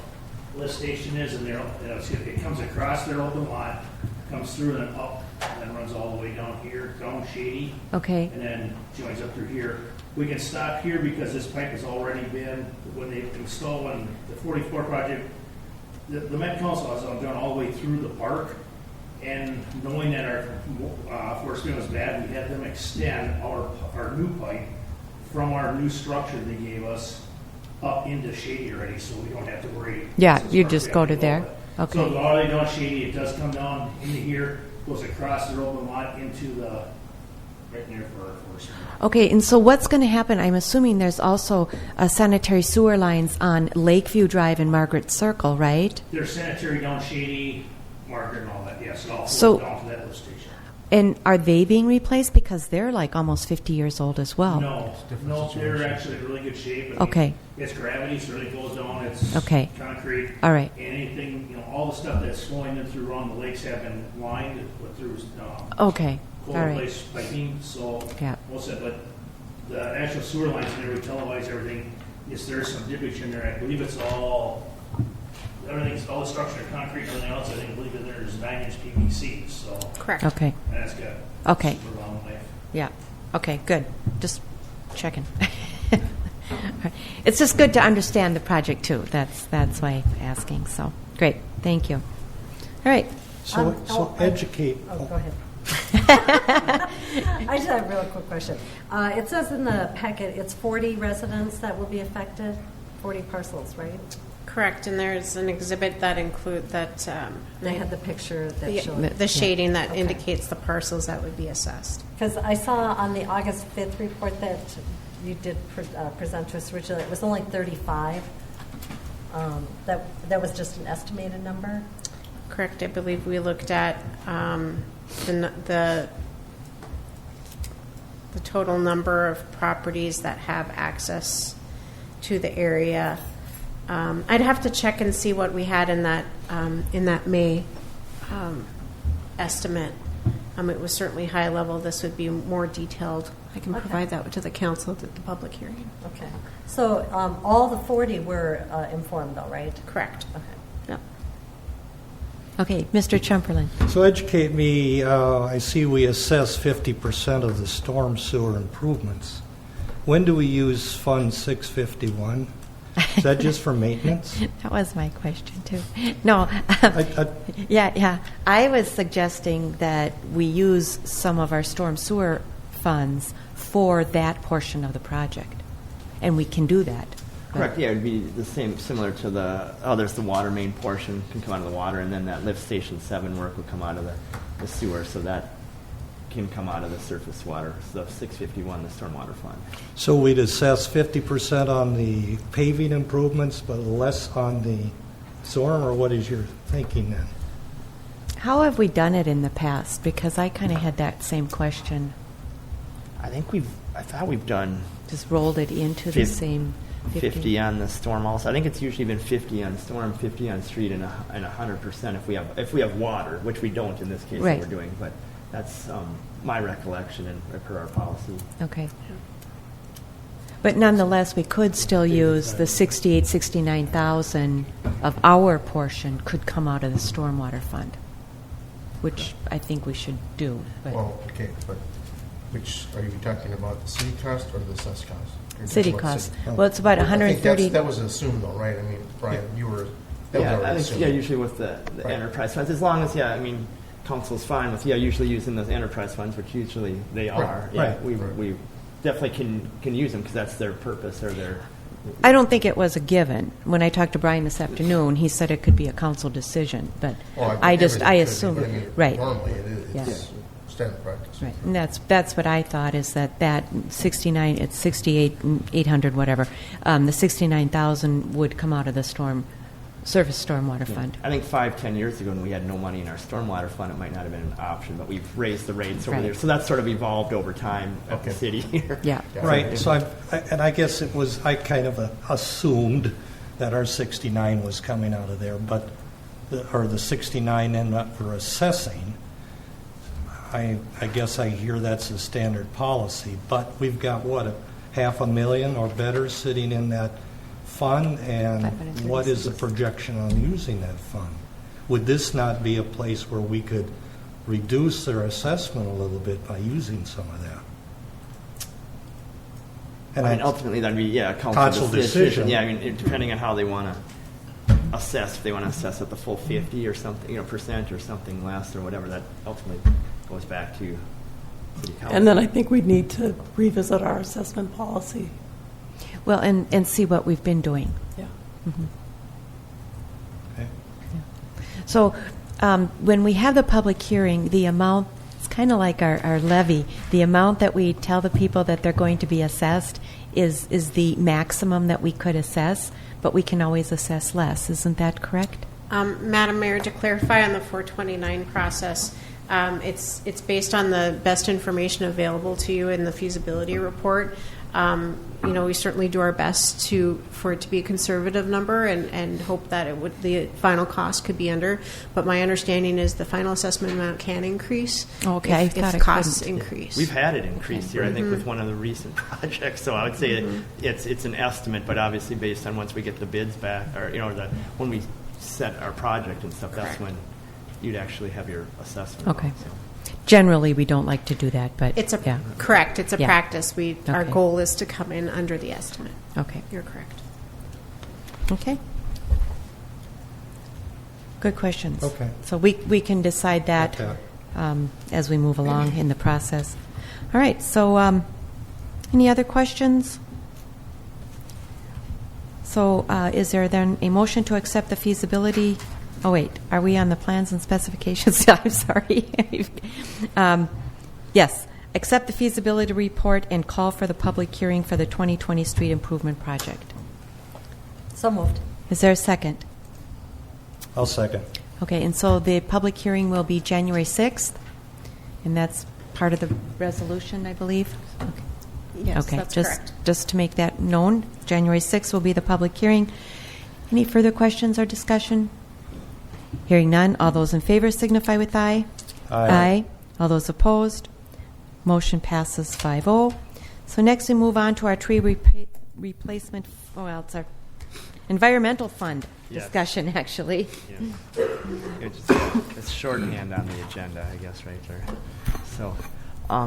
lift station is, and it comes across their open lot, comes through and then up, and then runs all the way down here, down Shady, Okay, and then joins up through here. We can stop here because this pipe has already been, when they install on the 44 project, the Met Council has done all the way through the park, and knowing that our force main was bad, we had them extend our new pipe from our new structure they gave us up into Shady already, so we don't have to worry. Yeah, Since you we just have go to to there. So Okay. all the way down Shady, it does come down into here, goes across the open lot into the, right near for our force main. Okay, and so what's going to happen? I'm assuming there's also sanitary sewer lines on Lakeview Drive and Margaret Circle, right? There's sanitary down Shady, Margaret and all that, yes, it all So- flows down to that lift station. And are they being replaced? Because they're like almost 50 years old as well. No, they're actually in really good shape. I mean, Okay. It's gravity, so it goes down, it's Okay. concrete. All right. Anything, all the stuff that's flowing in through around the lakes have been lined through Okay, all cold right. place piping, so Yeah. most of it, but the actual sewer lines, and we televise everything, yes, there's some dippage in there. I believe it's all the structure, concrete and everything else, I believe that there's 9-inch PVC, so Correct. Okay, that's good. Okay. Super long life. yeah. Okay, good. Just checking. It's just good to understand the project too. That's why I'm asking. So great, thank you. All right. So educate. Oh, go ahead. I just have a real quick question. It says in the packet it's 40 residents that will be affected, 40 parcels, right? Correct, and there's an exhibit that include that. They had the picture that showed the shading that Okay. indicates the parcels that would be assessed. Because I saw on the August 5th report that you did present to us originally, it was only 35. That was just an estimated number? Correct. I believe we looked at the total number of properties that have access to the area. I'd have to check and see what we had in that May estimate. It was certainly high level. This would be more detailed. I can provide that to the council at the public hearing. Okay. So all the 40 were informed, though, right? Correct. Okay. Yep. Okay, Mr. Tschumperlin. So educate me, I see we assess 50% of the storm sewer improvements. When do we use Fund 651? Is that just for maintenance? That was my question, too. No. I- Yeah. I was suggesting that we use some of our storm sewer funds for that portion of the project, and we can do that. Correct. Yeah, it'd be the same, similar to there's the water main portion can come out of the water, and then that lift station 7 work will come out of the sewer, so that can come out of the surface water. So 651, the stormwater fund. So we'd assess 50% on the paving improvements, but less on the storm, or what is your thinking then? How have we done it in the past? Because I kind of had that same question. I thought we've done Just rolled it into the same 50 on the storm also. I think it's usually been 50 on storm, 50 on street, and 100% if we have water, which we don't in this case Right. that we're doing. But that's my recollection and per our policy. Okay. But nonetheless, we could still use the 69,000 of our portion could come out of the stormwater fund, which I think we should do. But Well, okay, but which, are you talking about, the city cost or the assessed cost? You're city talking about cost. city. Well, it's about I think 130. that was assumed though, right? I mean, Brian, that was Yeah, already I think, assumed. yeah, usually with the Right. enterprise funds, as long as, council's fine with, usually using those enterprise funds, which usually they are. Yeah, Right. we definitely can use them because that's their purpose or their. I don't think it was a given. When I talked to Brian this afternoon, he said it could be a council decision, but Well, I everything could be, assume, but I mean, right. Normally, it's Yeah. standard practice. Right, and that's what I thought is that 69, it's 68,800, whatever. The 69,000 would come out of the surface stormwater fund. I think 5-10 years ago when we had no money in our stormwater fund, it might not have been an option, but we've raised the rates over Right. there. So that's sort of evolved over time at the city here. Yeah. Right, so I guess it was, I kind of assumed that our 69 was coming out of there, but, the 69 and what we're assessing, I guess I hear that's a standard policy, but we've got, what, $500,000 or better sitting in that fund, and what is the projection on using that fund? Would this not be a place where we could reduce their assessment a little bit by using some of that? And Ultimately, that'd be, a Council decision. Yeah, depending on how they want to assess, if they want to assess at the full 50 or something, percent or something less or whatever, that ultimately goes back to city council. And then I think we'd need to revisit our assessment policy. Well, and see what we've been doing. Yeah. Okay. So when we have the public hearing, the amount, it's kind of like our levy, the amount that we tell the people that they're going to be assessed is the maximum that we could assess, but we can always assess less. Isn't that correct? Madam Mayor, to clarify on the 429 process, it's based on the best information available to you in the feasibility report. We certainly do our best for it to be a conservative number and hope that the final cost could be under. But my understanding is the final assessment amount can increase Okay, I thought if it costs couldn't. increase. We've had it increase here, I think, with one of the recent projects. So I would say it's an estimate, but obviously based on once we get the bids back, or when we set our project and stuff, that's when you'd actually have your assessment. Okay. So. Generally, we don't like to do that, but yeah. Correct. It's a Yeah. practice. Our Okay. goal is to come in under the estimate. Okay. You're correct. Okay. Good questions. Okay. So we can decide that Okay. as we move along in the process. All right. So any other questions? So is there then a motion to accept the feasibility? Oh, wait. Are we on the plans and specifications? I'm sorry. Yes. Accept the feasibility report and call for the public hearing for the 2020 street improvement project. So moved. Is there a second? I'll second. Okay, and so the public hearing will be January 6th, and that's part of the resolution, I believe? Okay. Yes, Okay, that's just, correct. just to make that known, January 6th will be the public hearing. Any further questions or discussion? Hearing none, all those in favor signify with aye. Aye. All those opposed, motion passes 5-0. So next we move on to our tree replacement, well, it's our environmental fund Yes. discussion, actually. Yeah. It's shorthand on the agenda, I guess, right there. So,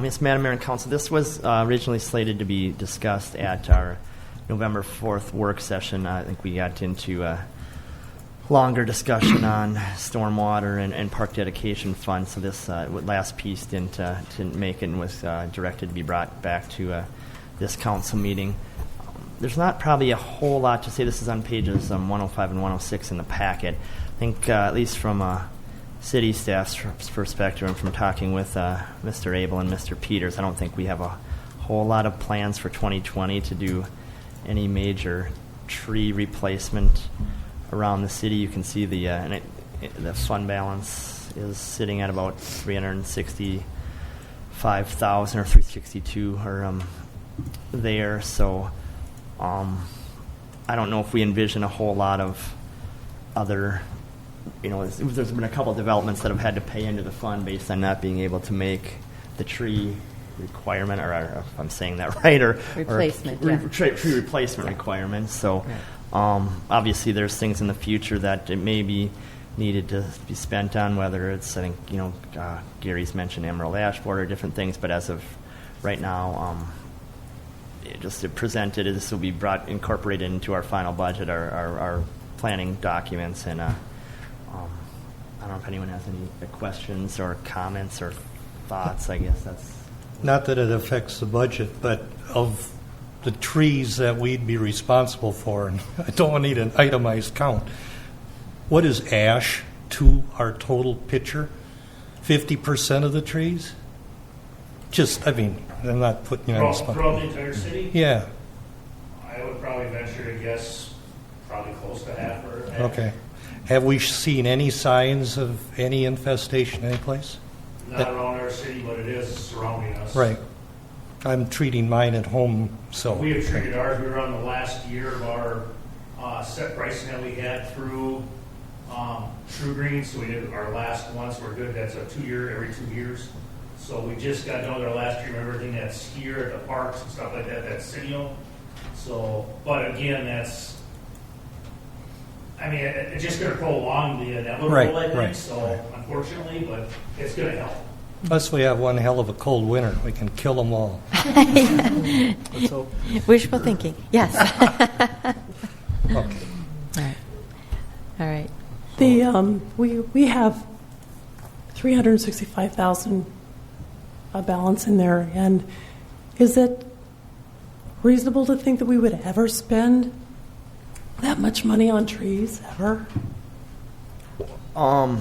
yes, Madam Mayor and Council, this was originally slated to be discussed at our November 4th work session. I think we got into a longer discussion on stormwater and park dedication fund. So this last piece didn't make it and was directed to be brought back to this council meeting. There's not probably a whole lot to say. This is on pages 105 and 106 in the packet. I think at least from city staff's perspective and from talking with Mr. Abel and Mr. Peters, I don't think we have a whole lot of plans for 2020 to do any major tree replacement around the city. You can see the fund balance is sitting at about $365,000 or $362 or there. So I don't know if we envision a whole lot of other, there's been a couple of developments that have had to pay into the fund based on not being able to make the tree requirement, or if I'm saying that right, or Replacement, tree replacement requirement. So obviously there's things in the future that it may be needed to be spent on, whether it's, I think, Gary's mentioned emerald ash board or different things, but as of right now, it presented, this will be incorporated into our final budget, our planning documents, and I don't know if anyone has any questions or comments or thoughts. I guess that's Not that it affects the budget, but of the trees that we'd be responsible for, and I don't need an itemized count, what is ash to our total picture? 50% of the trees? I'm not putting you on the spot. Throughout the entire city? Yeah, I would probably venture to guess probably close to half or half. okay. Have we seen any signs of any infestation anyplace? Not around our city, but it is surrounding us. Right. I'm treating mine at home, so. We have treated ours. We were on the last year of our set pricing that we had through True Green, so we did our last ones. We're good. That's a every 2 years. So we just got done with our last year. Everything that's here at the parks and stuff like that, that's city-owned. So, but again, it's just going to prolong the inevitable, I think. Right. So, unfortunately, but it's going to help. Unless we have one hell of a cold winter, we can kill them all. Let's hope. Wishful thinking, yes. Okay. All right. We have $365,000 balance in there, and is it reasonable to think that we would ever spend that much money on trees ever? I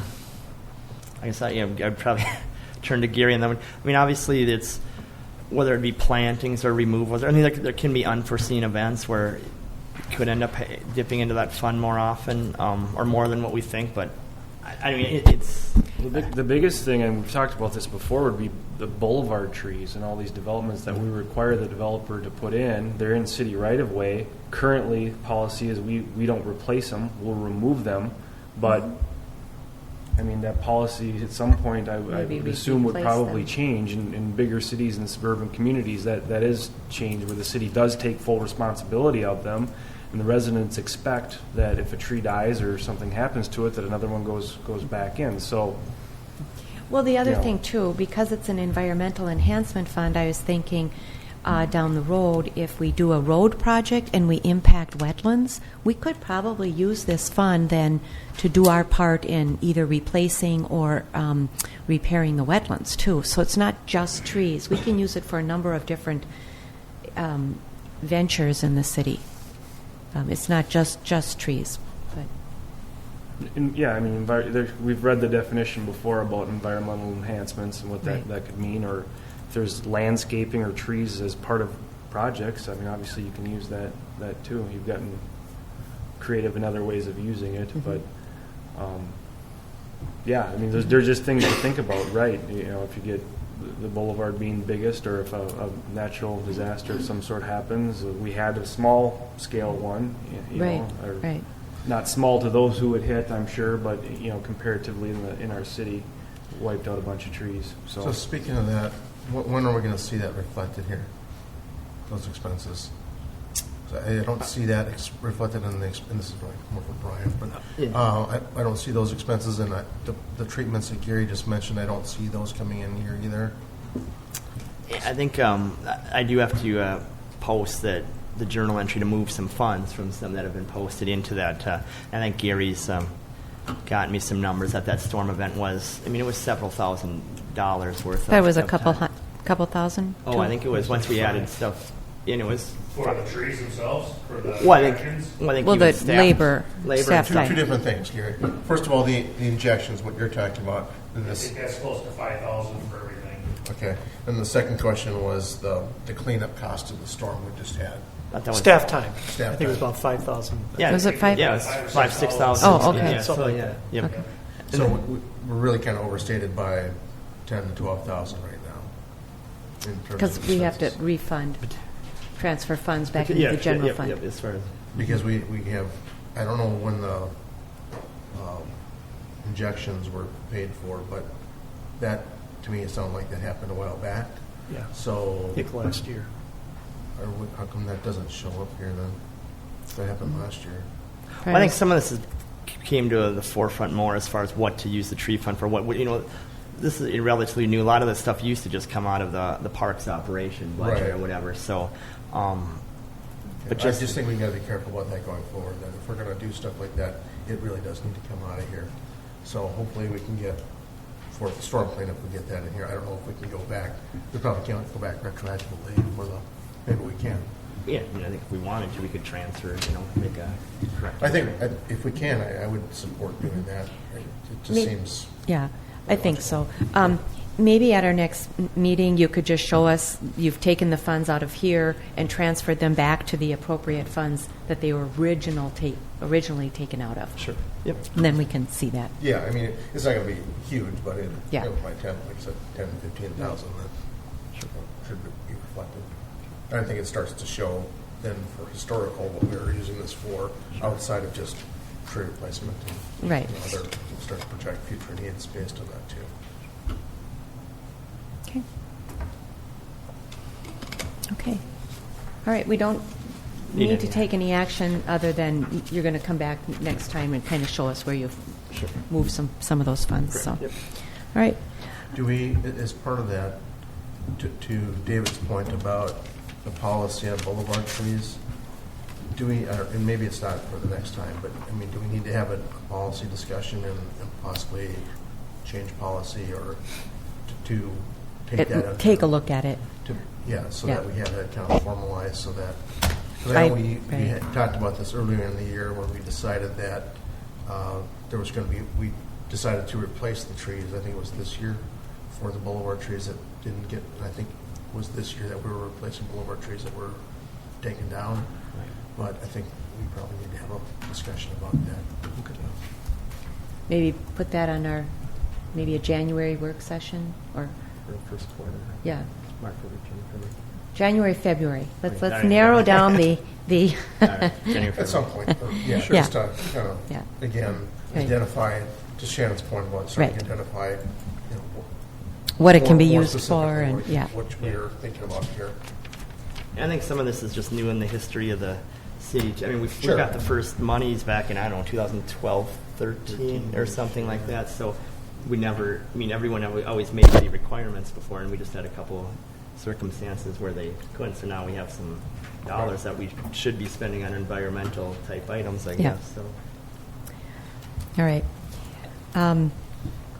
guess I'd probably turn to Gary on that one. Obviously, it's whether it be plantings or removals. There can be unforeseen events where it could end up dipping into that fund more often, or more than what we think. But it's The biggest thing, and we've talked about this before, would be the boulevard trees and all these developments that we require the developer to put in. They're in city right-of-way. Currently, policy is we don't replace them, we'll remove them. But, that policy at some point I would assume would probably change in bigger cities and suburban communities. That is change where the city does take full responsibility of them. And the residents expect that if a tree dies or something happens to it, that another one goes back in. So, Well, the other thing, too, because it's an environmental enhancement fund, I was thinking down the road, if we do a road project and we impact wetlands, we could probably use this fund then to do our part in either replacing or repairing the wetlands, too. So it's not just trees. We can use it for a number of different ventures in the city. It's not just trees, but Yeah, I mean, we've read the definition before about environmental enhancements and what Right. that could mean, or if there's landscaping or trees as part of projects. I mean, obviously you can use that too. You've gotten creative in other ways of using it, but yeah, I mean, there's just things to think about, right? You know, if you get the boulevard being biggest, or if a natural disaster of some sort happens, we had a small scale one, you right, know, or right. not small to those who it hit, I'm sure, but you know, comparatively in our city, wiped out a bunch of trees. So speaking of that, when are we going to see that reflected here? Those expenses. So I don't see that reflected in the. And this is really more for Brian, but I don't see those expenses in the treatments that Gary just mentioned. I don't see those coming in here either. I think I do have to post that the journal entry to move some funds from some that have been posted into that. I think Gary's gotten me some numbers that storm event was. I mean, it was several $1,000s worth. That was a of couple time. couple thousand. Oh, I think it was once we added stuff in. It was For the trees themselves? For the well, I injections? think Well, he the was staff, labor staff Two time. different things, Gary. First of all, the injections, what you're talking about. And I this, think that's close to 5,000 for everything. okay. And the second question was the cleanup cost of the storm we just had. That was Staff time. Staff I think it was time. about 5,000. Yeah, Was it five? Yeah, it was 5,000-6,000. Oh, okay. Yeah, Something like yeah. that. Yep. Okay. So we're really kind of overstated by 10 to 12,000 right now. in terms Because of we have to expenses. refund, transfer funds back into Yeah, the general yep, fund. Yep, as far as Because we have, I don't know when the injections were paid for, but that, to me, it sounded like that happened a while back. Yeah. So, I think last year. how come that doesn't show up here then? That happened last year. Well, I think some of this came to the forefront more as far as what to use the tree fund for. What you know, this is relatively new. A lot of this stuff used to just come out of the parks operation budget Right. or whatever. So, but I just think we got to be careful about that going forward. That if we're going to do stuff like that, it really does need to come out of here. So hopefully we can get, for the storm cleanup, we get that in here. I don't know if we can go back. We probably can't go back retroactively for maybe we can. yeah, I mean, I think if we wanted to, we could transfer. You know, make a correct. I think if we can, I would support doing that. It just seems. Yeah, I think so. Maybe at our next meeting, you could just show us you've taken the funds out of here and transferred them back to the appropriate funds that they were originally taken out of. Sure. Yep. And then we can see that. Yeah, I mean, it's not going to be huge, but it Yeah. by 10, like I said, 10 to 15,000, that should be reflected. And I think it starts to show then for historical what we were using this for outside of just tree replacement. And, Right. Other start to project future needs based on that too. Okay. Okay. All right, we don't need to take any action other than you're going to come back next time and kind of show us where you've moved some of those funds. So, Yep. all right. Do we, as part of that, to David's point about the policy on boulevard trees, do we, and maybe it's not for the next time, but I mean, do we need to have a policy discussion and possibly change policy or to take that under, Take a look at it. so Yeah. that we have that kind of formalized so that, because I know we had talked about this earlier in the year when we decided that there was going to be, we decided to replace the trees. I think it was this year for the boulevard trees that didn't get, I think it was this year that we were replacing boulevard trees that were taken down. But I think we probably need to have a discussion about that. Maybe put that on our, maybe a January work session or, For the first quarter. yeah, Mark for February. January, February. Let's Right. narrow down the All right. January, At some February. point, yeah, Yeah. just to kind of, Yeah. again, Right. identify, to Shannon's point about starting to Right. identify, what it can be more used for, and specifically yeah. what we're thinking about here. I think some of this is just new in the history of the city. I mean, we Sure. got the first monies back in, I don't know, 2012, 13 or something like that. So we never, I mean, everyone always made the requirements before, and we just had a couple circumstances where they couldn't. So now we have some dollars that we should be spending on environmental type items, I Yeah. guess. So. All right.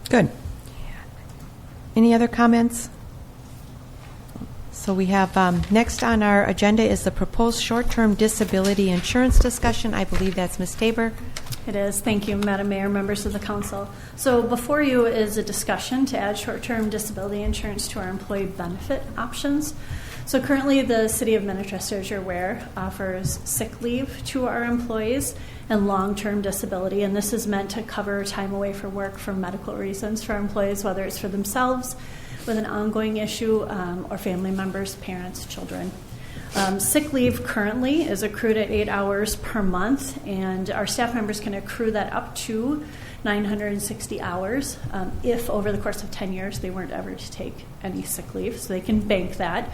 Good. Any other comments? So we have next on our agenda is the proposed short-term disability insurance discussion. I believe that's Ms. Tabor. It is. Thank you, Madam Mayor, members of the council. So before you is a discussion to add short-term disability insurance to our employee benefit options. So currently the city of Minnetrista, as you're aware, offers sick leave to our employees and long-term disability, and this is meant to cover time away from work for medical reasons for our employees, whether it's for themselves with an ongoing issue or family members, parents, children. Sick leave currently is accrued at 8 hours per month, and our staff members can accrue that up to 960 hours if over the course of 10 years they weren't ever to take any sick leave, so they can bank that.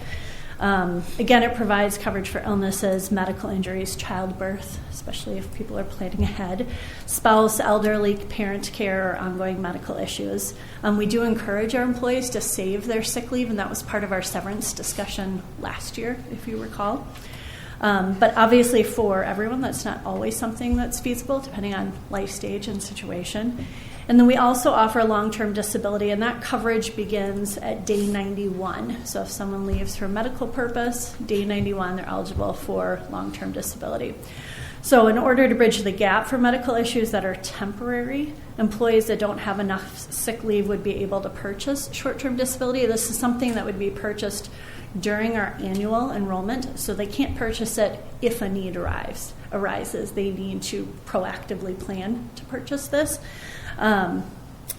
Again, it provides coverage for illnesses, medical injuries, childbirth, especially if people are planning ahead, spouse, elderly, parent care, or ongoing medical issues. We do encourage our employees to save their sick leave, and that was part of our severance discussion last year, if you recall. But obviously for everyone, that's not always something that's feasible, depending on life stage and situation. And then we also offer long-term disability, and that coverage begins at day 91. So if someone leaves for a medical purpose, day 91, they're eligible for long-term disability. So in order to bridge the gap for medical issues that are temporary, employees that don't have enough sick leave would be able to purchase short-term disability. This is something that would be purchased during our annual enrollment, so they can't purchase it if a need arises. They need to proactively plan to purchase this.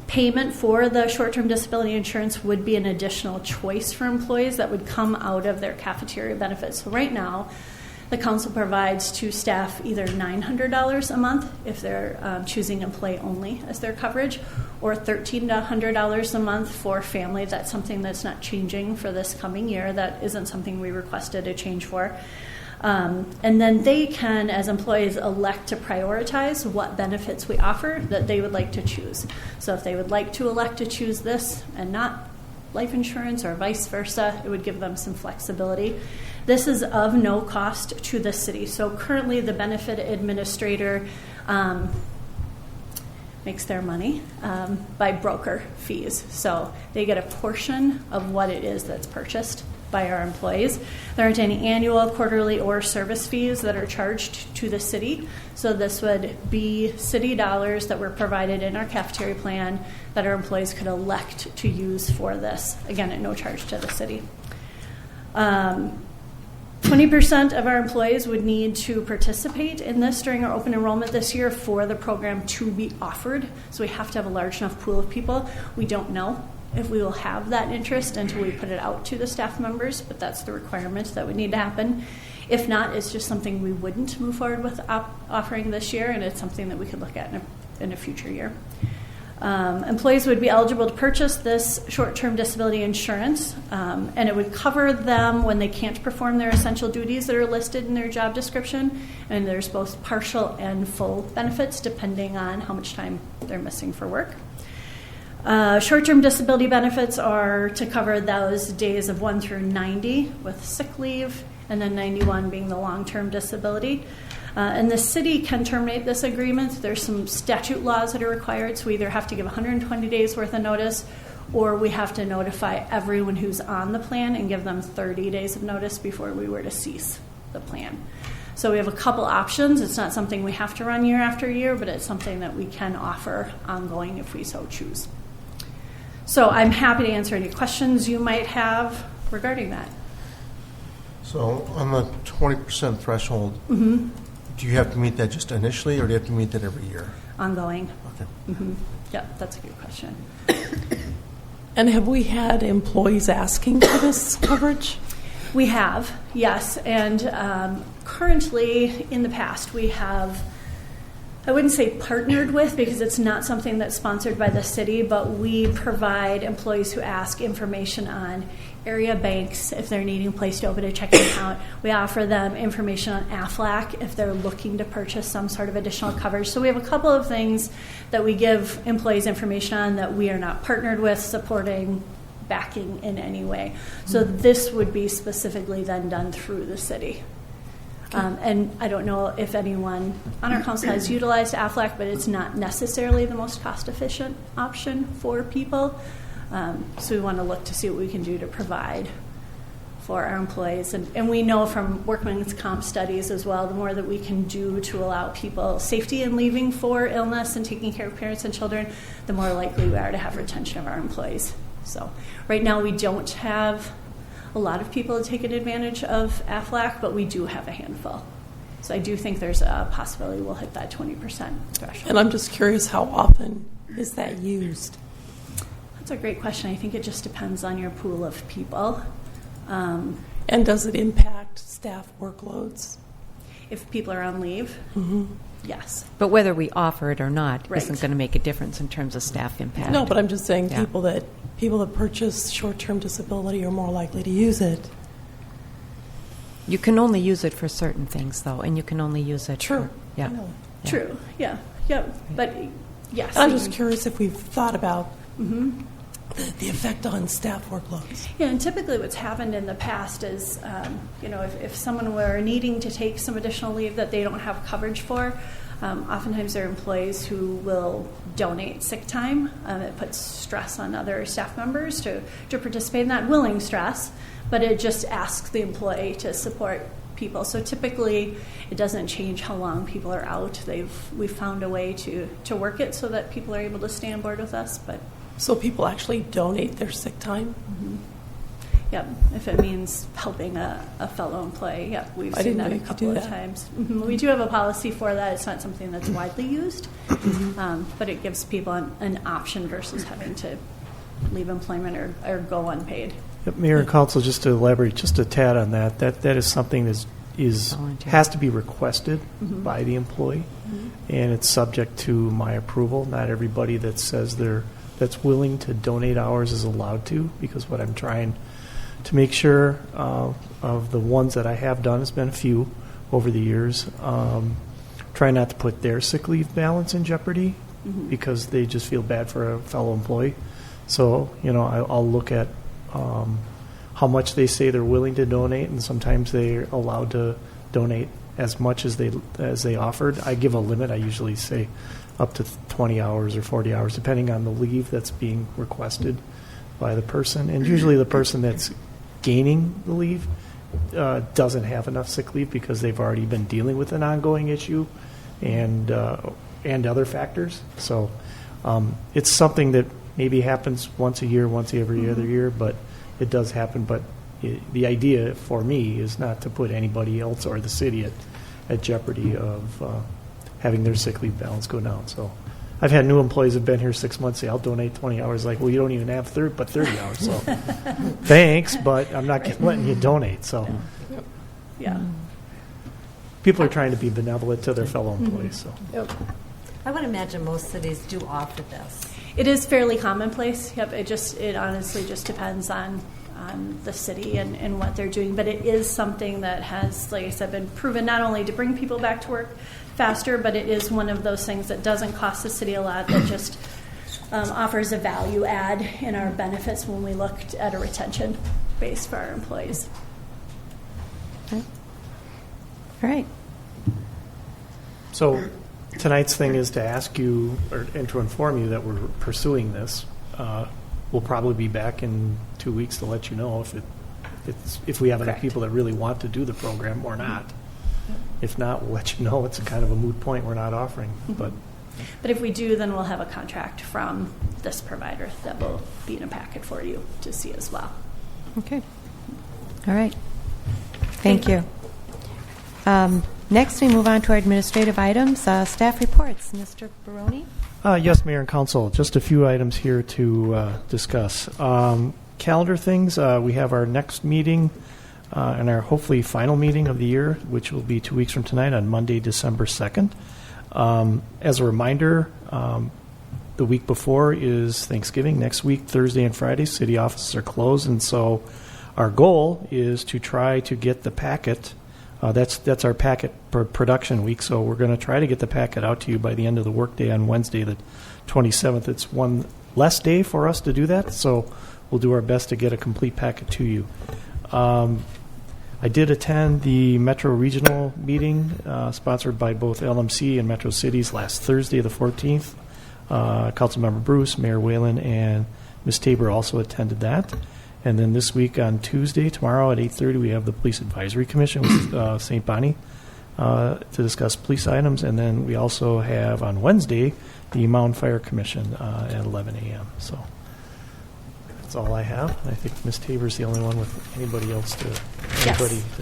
Payment for the short-term disability insurance would be an additional choice for employees that would come out of their cafeteria benefits. So right now, the council provides to staff either $900 a month if they're choosing employee only as their coverage, or $1,300 to $100 a month for family. That's something that's not changing for this coming year. That isn't something we requested a change for. And then they can, as employees, elect to prioritize what benefits we offer that they would like to choose. So if they would like to elect to choose this and not life insurance or vice versa, it would give them some flexibility. This is of no cost to the city. So currently the benefit administrator makes their money by broker fees. So they get a portion of what it is that's purchased by our employees. There aren't any annual, quarterly, or service fees that are charged to the city. So this would be city dollars that were provided in our cafeteria plan that our employees could elect to use for this. Again, at no charge to the city. 20% of our employees would need to participate in this during our open enrollment this year for the program to be offered. So we have to have a large enough pool of people. We don't know if we will have that interest until we put it out to the staff members, but that's the requirement that would need to happen. If not, it's just something we wouldn't move forward with offering this year, and it's something that we could look at in a future year. Employees would be eligible to purchase this short-term disability insurance, and it would cover them when they can't perform their essential duties that are listed in their job description, and there's both partial and full benefits depending on how much time they're missing for work. Short-term disability benefits are to cover those days of 1 through 90 with sick leave, and then 91 being the long-term disability. And the city can terminate this agreement. There's some statute laws that are required, so we either have to give 120 days worth of notice, or we have to notify everyone who's on the plan and give them 30 days of notice before we were to cease the plan. So we have a couple options. It's not something we have to run year after year, but it's something that we can offer ongoing if we so choose. So I'm happy to answer any questions you might have regarding that. So on the 20% threshold, do you have to meet that just initially, or do you have to meet that every year? Ongoing. Okay. Yeah, that's a good question. And have we had employees asking for this coverage? We have, yes. And currently, in the past, we have, I wouldn't say partnered with, because it's not something that's sponsored by the city, but we provide employees who ask information on area banks if they're needing a place to open a checking account. We offer them information on AFLAC if they're looking to purchase some sort of additional coverage. So we have a couple of things that we give employees information on that we are not partnered with, supporting, backing in any way. So this would be specifically then done through the city. And I don't know if anyone on our council has utilized AFLAC, but it's not necessarily the most cost-efficient option for people. So we want to look to see what we can do to provide for our employees. And we know from workman's comp studies as well, the more that we can do to allow people safety in leaving for illness and taking care of parents and children, the more likely we are to have retention of our employees. So right now we don't have a lot of people taking advantage of AFLAC, but we do have a handful. So I do think there's a possibility we'll hit that 20% threshold. And I'm just curious, how often is that used? That's a great question. I think it just depends on your pool of people. And does it impact staff workloads? If people are on leave, Mm-hmm. yes. But whether we offer it or not Right. isn't going to make a difference in terms of staff impact. No, but I'm just saying Yeah. people that purchase short-term disability are more likely to use it. You can only use it for certain things, though, and you can only use it. True. For, yeah. I know. Yeah. True. Yeah. But yes. And I'm just curious if we've thought about Mm-hmm. the effect on staff workloads. Yeah, and typically what's happened in the past is, if someone were needing to take some additional leave that they don't have coverage for, oftentimes there are employees who will donate sick time. It puts stress on other staff members to participate in that, willing stress, but it just asks the employee to support people. So typically it doesn't change how long people are out. We've found a way to work it so that people are able to stay on board with us, but So people actually donate their sick time? mm-hmm. Yep, if it means helping a fellow employee, yep, we've I seen didn't that know a you could couple do of that. times. Mhm. We do have a policy for that. It's not something that's widely used, but it gives people an option versus having to leave employment or go unpaid. Yep, Mayor and Council, just to elaborate just a tad on that is something that Voluntary. has to be requested by the employee, and it's subject to my approval. Not everybody that says that's willing to donate hours is allowed to, because what I'm trying to make sure of the ones that I have done, has been a few over the years, try not to put their sick leave balance in jeopardy because they just feel bad for a fellow employee. So, I'll look at how much they say they're willing to donate, and sometimes they're allowed to donate as much as they offered. I give a limit. I usually say up to 20 hours or 40 hours, depending on the leave that's being requested by the person. And usually the person that's gaining the leave doesn't have enough sick leave because they've already been dealing with an ongoing issue and other factors. So it's something that maybe happens once a year, once every other year, but it does happen. But the idea for me is not to put anybody else or the city at jeopardy of having their sick leave balance go down. So I've had new employees who've been here 6 months say, I'll donate 20 hours. Like, well, you don't even have 30 hours. So thanks, but I'm not letting you donate. So Yeah. people are trying to be benevolent to their fellow employees. So I would imagine most cities do offer this. It is fairly commonplace. Yep, it honestly just depends on the city and what they're doing. But it is something that has, like I said, been proven not only to bring people back to work faster, but it is one of those things that doesn't cost the city a lot, that just offers a value add in our benefits when we looked at a retention base for our employees. Okay. All right. So tonight's thing is to ask you and to inform you that we're pursuing this. We'll probably be back in 2 weeks to let you know if we have enough Correct. people that really want to do the program or not. If not, we'll let you know. It's a kind of a moot point. We're not offering, but if we do, then we'll have a contract from this provider that will be in a packet for you to see as well. Okay. All right. Thank you. Next, we move on to our administrative items. Staff reports. Mr. Barone? Yes, Mayor and Council, just a few items here to discuss. Calendar things, we have our next meeting and our hopefully final meeting of the year, which will be 2 weeks from tonight on Monday, December 2nd. As a reminder, the week before is Thanksgiving. Next week, Thursday and Friday, city offices are closed, and so our goal is to try to get the packet. That's our packet production week, so we're going to try to get the packet out to you by the end of the workday on Wednesday, the 27th. It's one less day for us to do that, so we'll do our best to get a complete packet to you. I did attend the Metro Regional meeting sponsored by both LMC and Metro Cities last Thursday, the 14th. Councilmember Bruce, Mayor Whalen, and Ms. Tabor also attended that. And then this week on Tuesday, tomorrow at 8:30, we have the Police Advisory Commission with St. Bonnie to discuss police items. And then we also have on Wednesday the Mound Fire Commission at 11 a.m. So that's all I have. I think Ms. Tabor's the only one with anybody else to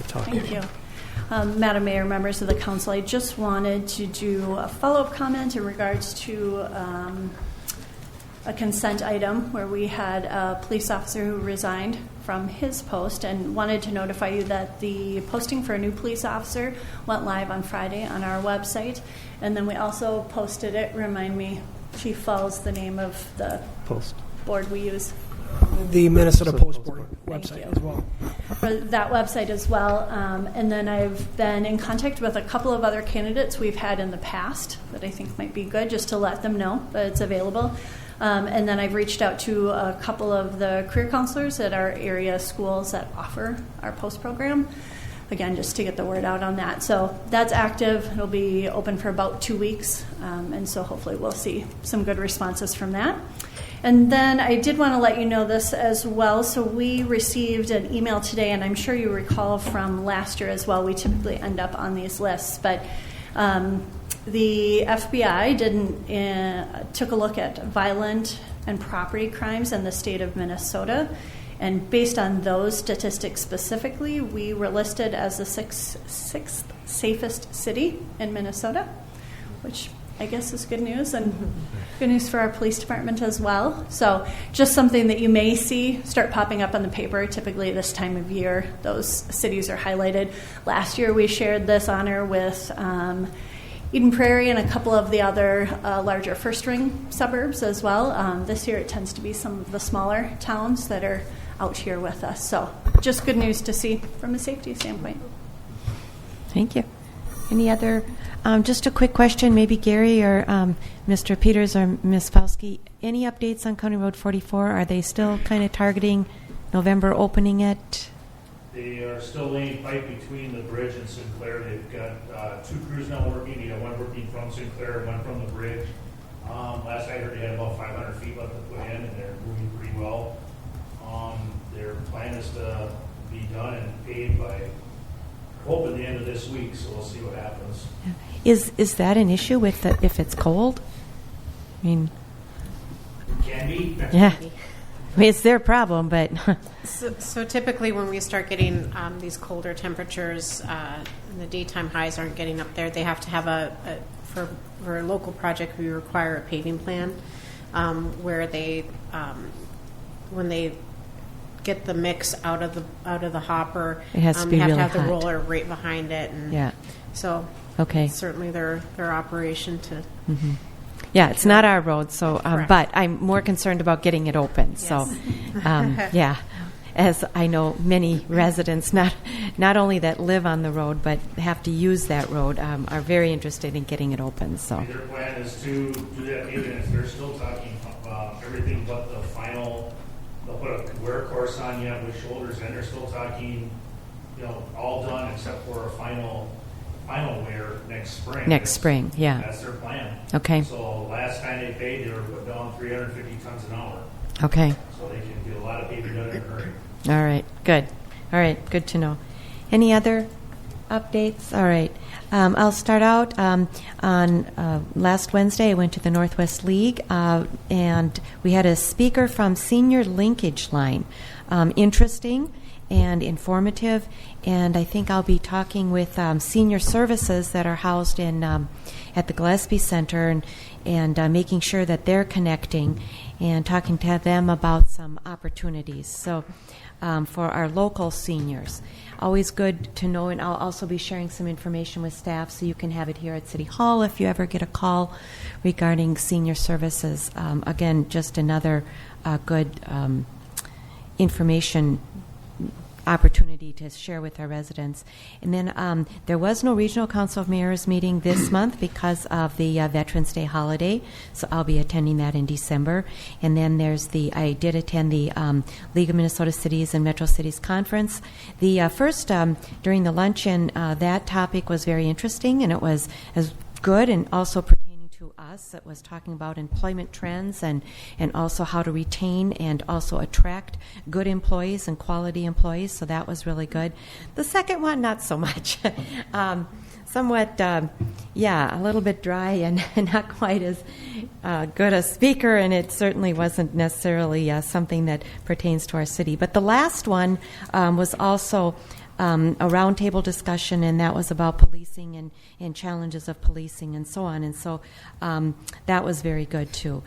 talk. Thank you. Madam Mayor, members of the council, I just wanted to do a follow-up comment in regards to a consent item where we had a police officer who resigned from his post, and wanted to notify you that the posting for a new police officer went live on Friday on our website. And then we also posted it, remind me, Chief Falls, the name of the board we use. The Minnesota Post Board website as well. For that website as well. And then I've been in contact with a couple of other candidates we've had in the past that I think might be good, just to let them know that it's available. And then I've reached out to a couple of the career counselors at our area schools that offer our post program. Again, just to get the word out on that. So that's active. It'll be open for about 2 weeks. And so hopefully we'll see some good responses from that. And then I did want to let you know this as well. So we received an email today, and I'm sure you recall from last year as well. We typically end up on these lists. But the FBI took a look at violent and property crimes in the state of Minnesota. And based on those statistics specifically, we were listed as the sixth safest city in Minnesota, which I guess is good news, and good news for our police department as well. So just something that you may see start popping up on the paper. Typically this time of year, those cities are highlighted. Last year we shared this honor with Eden Prairie and a couple of the other larger first-ring suburbs as well. This year it tends to be some of the smaller towns that are out here with us. So just good news to see from a safety standpoint. Thank you. Any other, just a quick question, maybe Gary or Mr. Peters or Ms. Fauske, any updates on County Road 44? Are they still kind of targeting November opening it? They are still laying pipe between the bridge and Sinclair. They've got 2 crews now working. You got one working from Sinclair, one from the bridge. Last I heard they had about 500 feet left to put in, and they're moving pretty well. Their plan is to be done and paid by, hoping the end of this week, so we'll see what happens. Is that an issue with if it's cold? I mean, can be. Yeah. I mean, it's their problem, but so typically when we start getting these colder temperatures, and the daytime highs aren't getting up there, they have to have for a local project, we require a paving plan where they when they get the mix out of the hopper, it has to be you have really to have hot. the roller right behind it, and yeah. So okay, certainly their operation to. Mm-hmm. Yeah, it's not our road, so but I'm more concerned about getting it open. Yes. So, yeah, as I know many residents, not only that live on the road but have to use that road, are very interested in getting it open. So their plan is to do that paving. If they're still talking everything but the final, they'll put a wear course on you with shoulders, and they're still talking, all done except for a final wear next spring. Next spring, yeah. That's their plan. Okay. So last time they paid, they were put down 350 tons an hour. Okay. So they can get a lot of paving done in a hurry. All right, good. All right, good to know. Any other updates? All right. I'll start out on last Wednesday. I went to the Northwest League, and we had a speaker from Senior Linkage Line. Interesting and informative, and I think I'll be talking with senior services that are housed in at the Gillespie Center and making sure that they're connecting and talking to them about some opportunities. So for our local seniors. Always good to know, and I'll also be sharing some information with staff so you can have it here at City Hall if you ever get a call regarding senior services. Again, just another good information opportunity to share with our residents. And then there was no Regional Council of Mayors meeting this month because of the Veterans Day holiday, so I'll be attending that in December. And then I did attend the League of Minnesota Cities and Metro Cities Conference. The first, during the luncheon, that topic was very interesting, and it was as good and also pertaining to us us. It was talking about employment trends and also how to retain and also attract good employees and quality employees, so that was really good. The second one, not so much. Somewhat, a little bit dry and not quite as good a speaker, and it certainly wasn't necessarily something that pertains to our city. But the last one was also a roundtable discussion, and that was about policing and challenges of policing and so on. And so that was very good, too.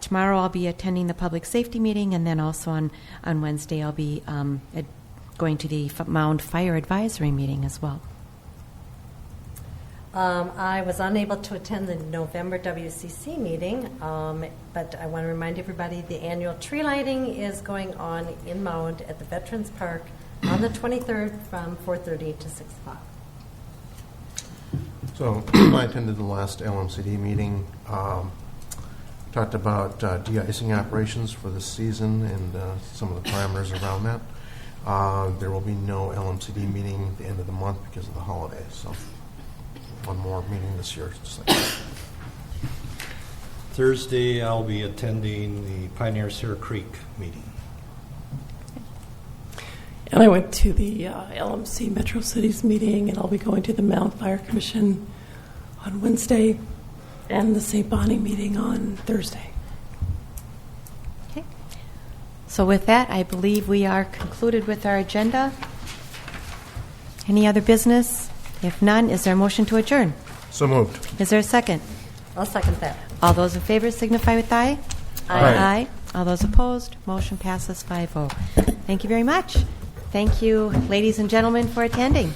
Tomorrow I'll be attending the public safety meeting, and then also on Wednesday I'll be going to the Mound Fire Advisory meeting as well. I was unable to attend the November WCC meeting, but I want to remind everybody the annual tree lighting is going on in Mound at the Veterans Park on the 23rd from 4:30 to 6 o'clock. So I attended the last LMCD meeting, talked about de-icing operations for this season and some of the parameters around that. There will be no LMCD meeting at the end of the month because of the holidays. So one more meeting this year. Thursday, I'll be attending the Pioneer Sierra Creek meeting. And I went to the LMC Metro Cities meeting, and I'll be going to the Mount Fire Commission on Wednesday and the St. Bonnie meeting on Thursday. Okay. So with that, I believe we are concluded with our agenda. Any other business? If none, is there a motion to adjourn? So moved. Is there a second? I'll second that. All those in favor signify with aye. Aye. Aye. All those opposed, motion passes 5-0. Thank you very much. Thank you, ladies and gentlemen, for attending.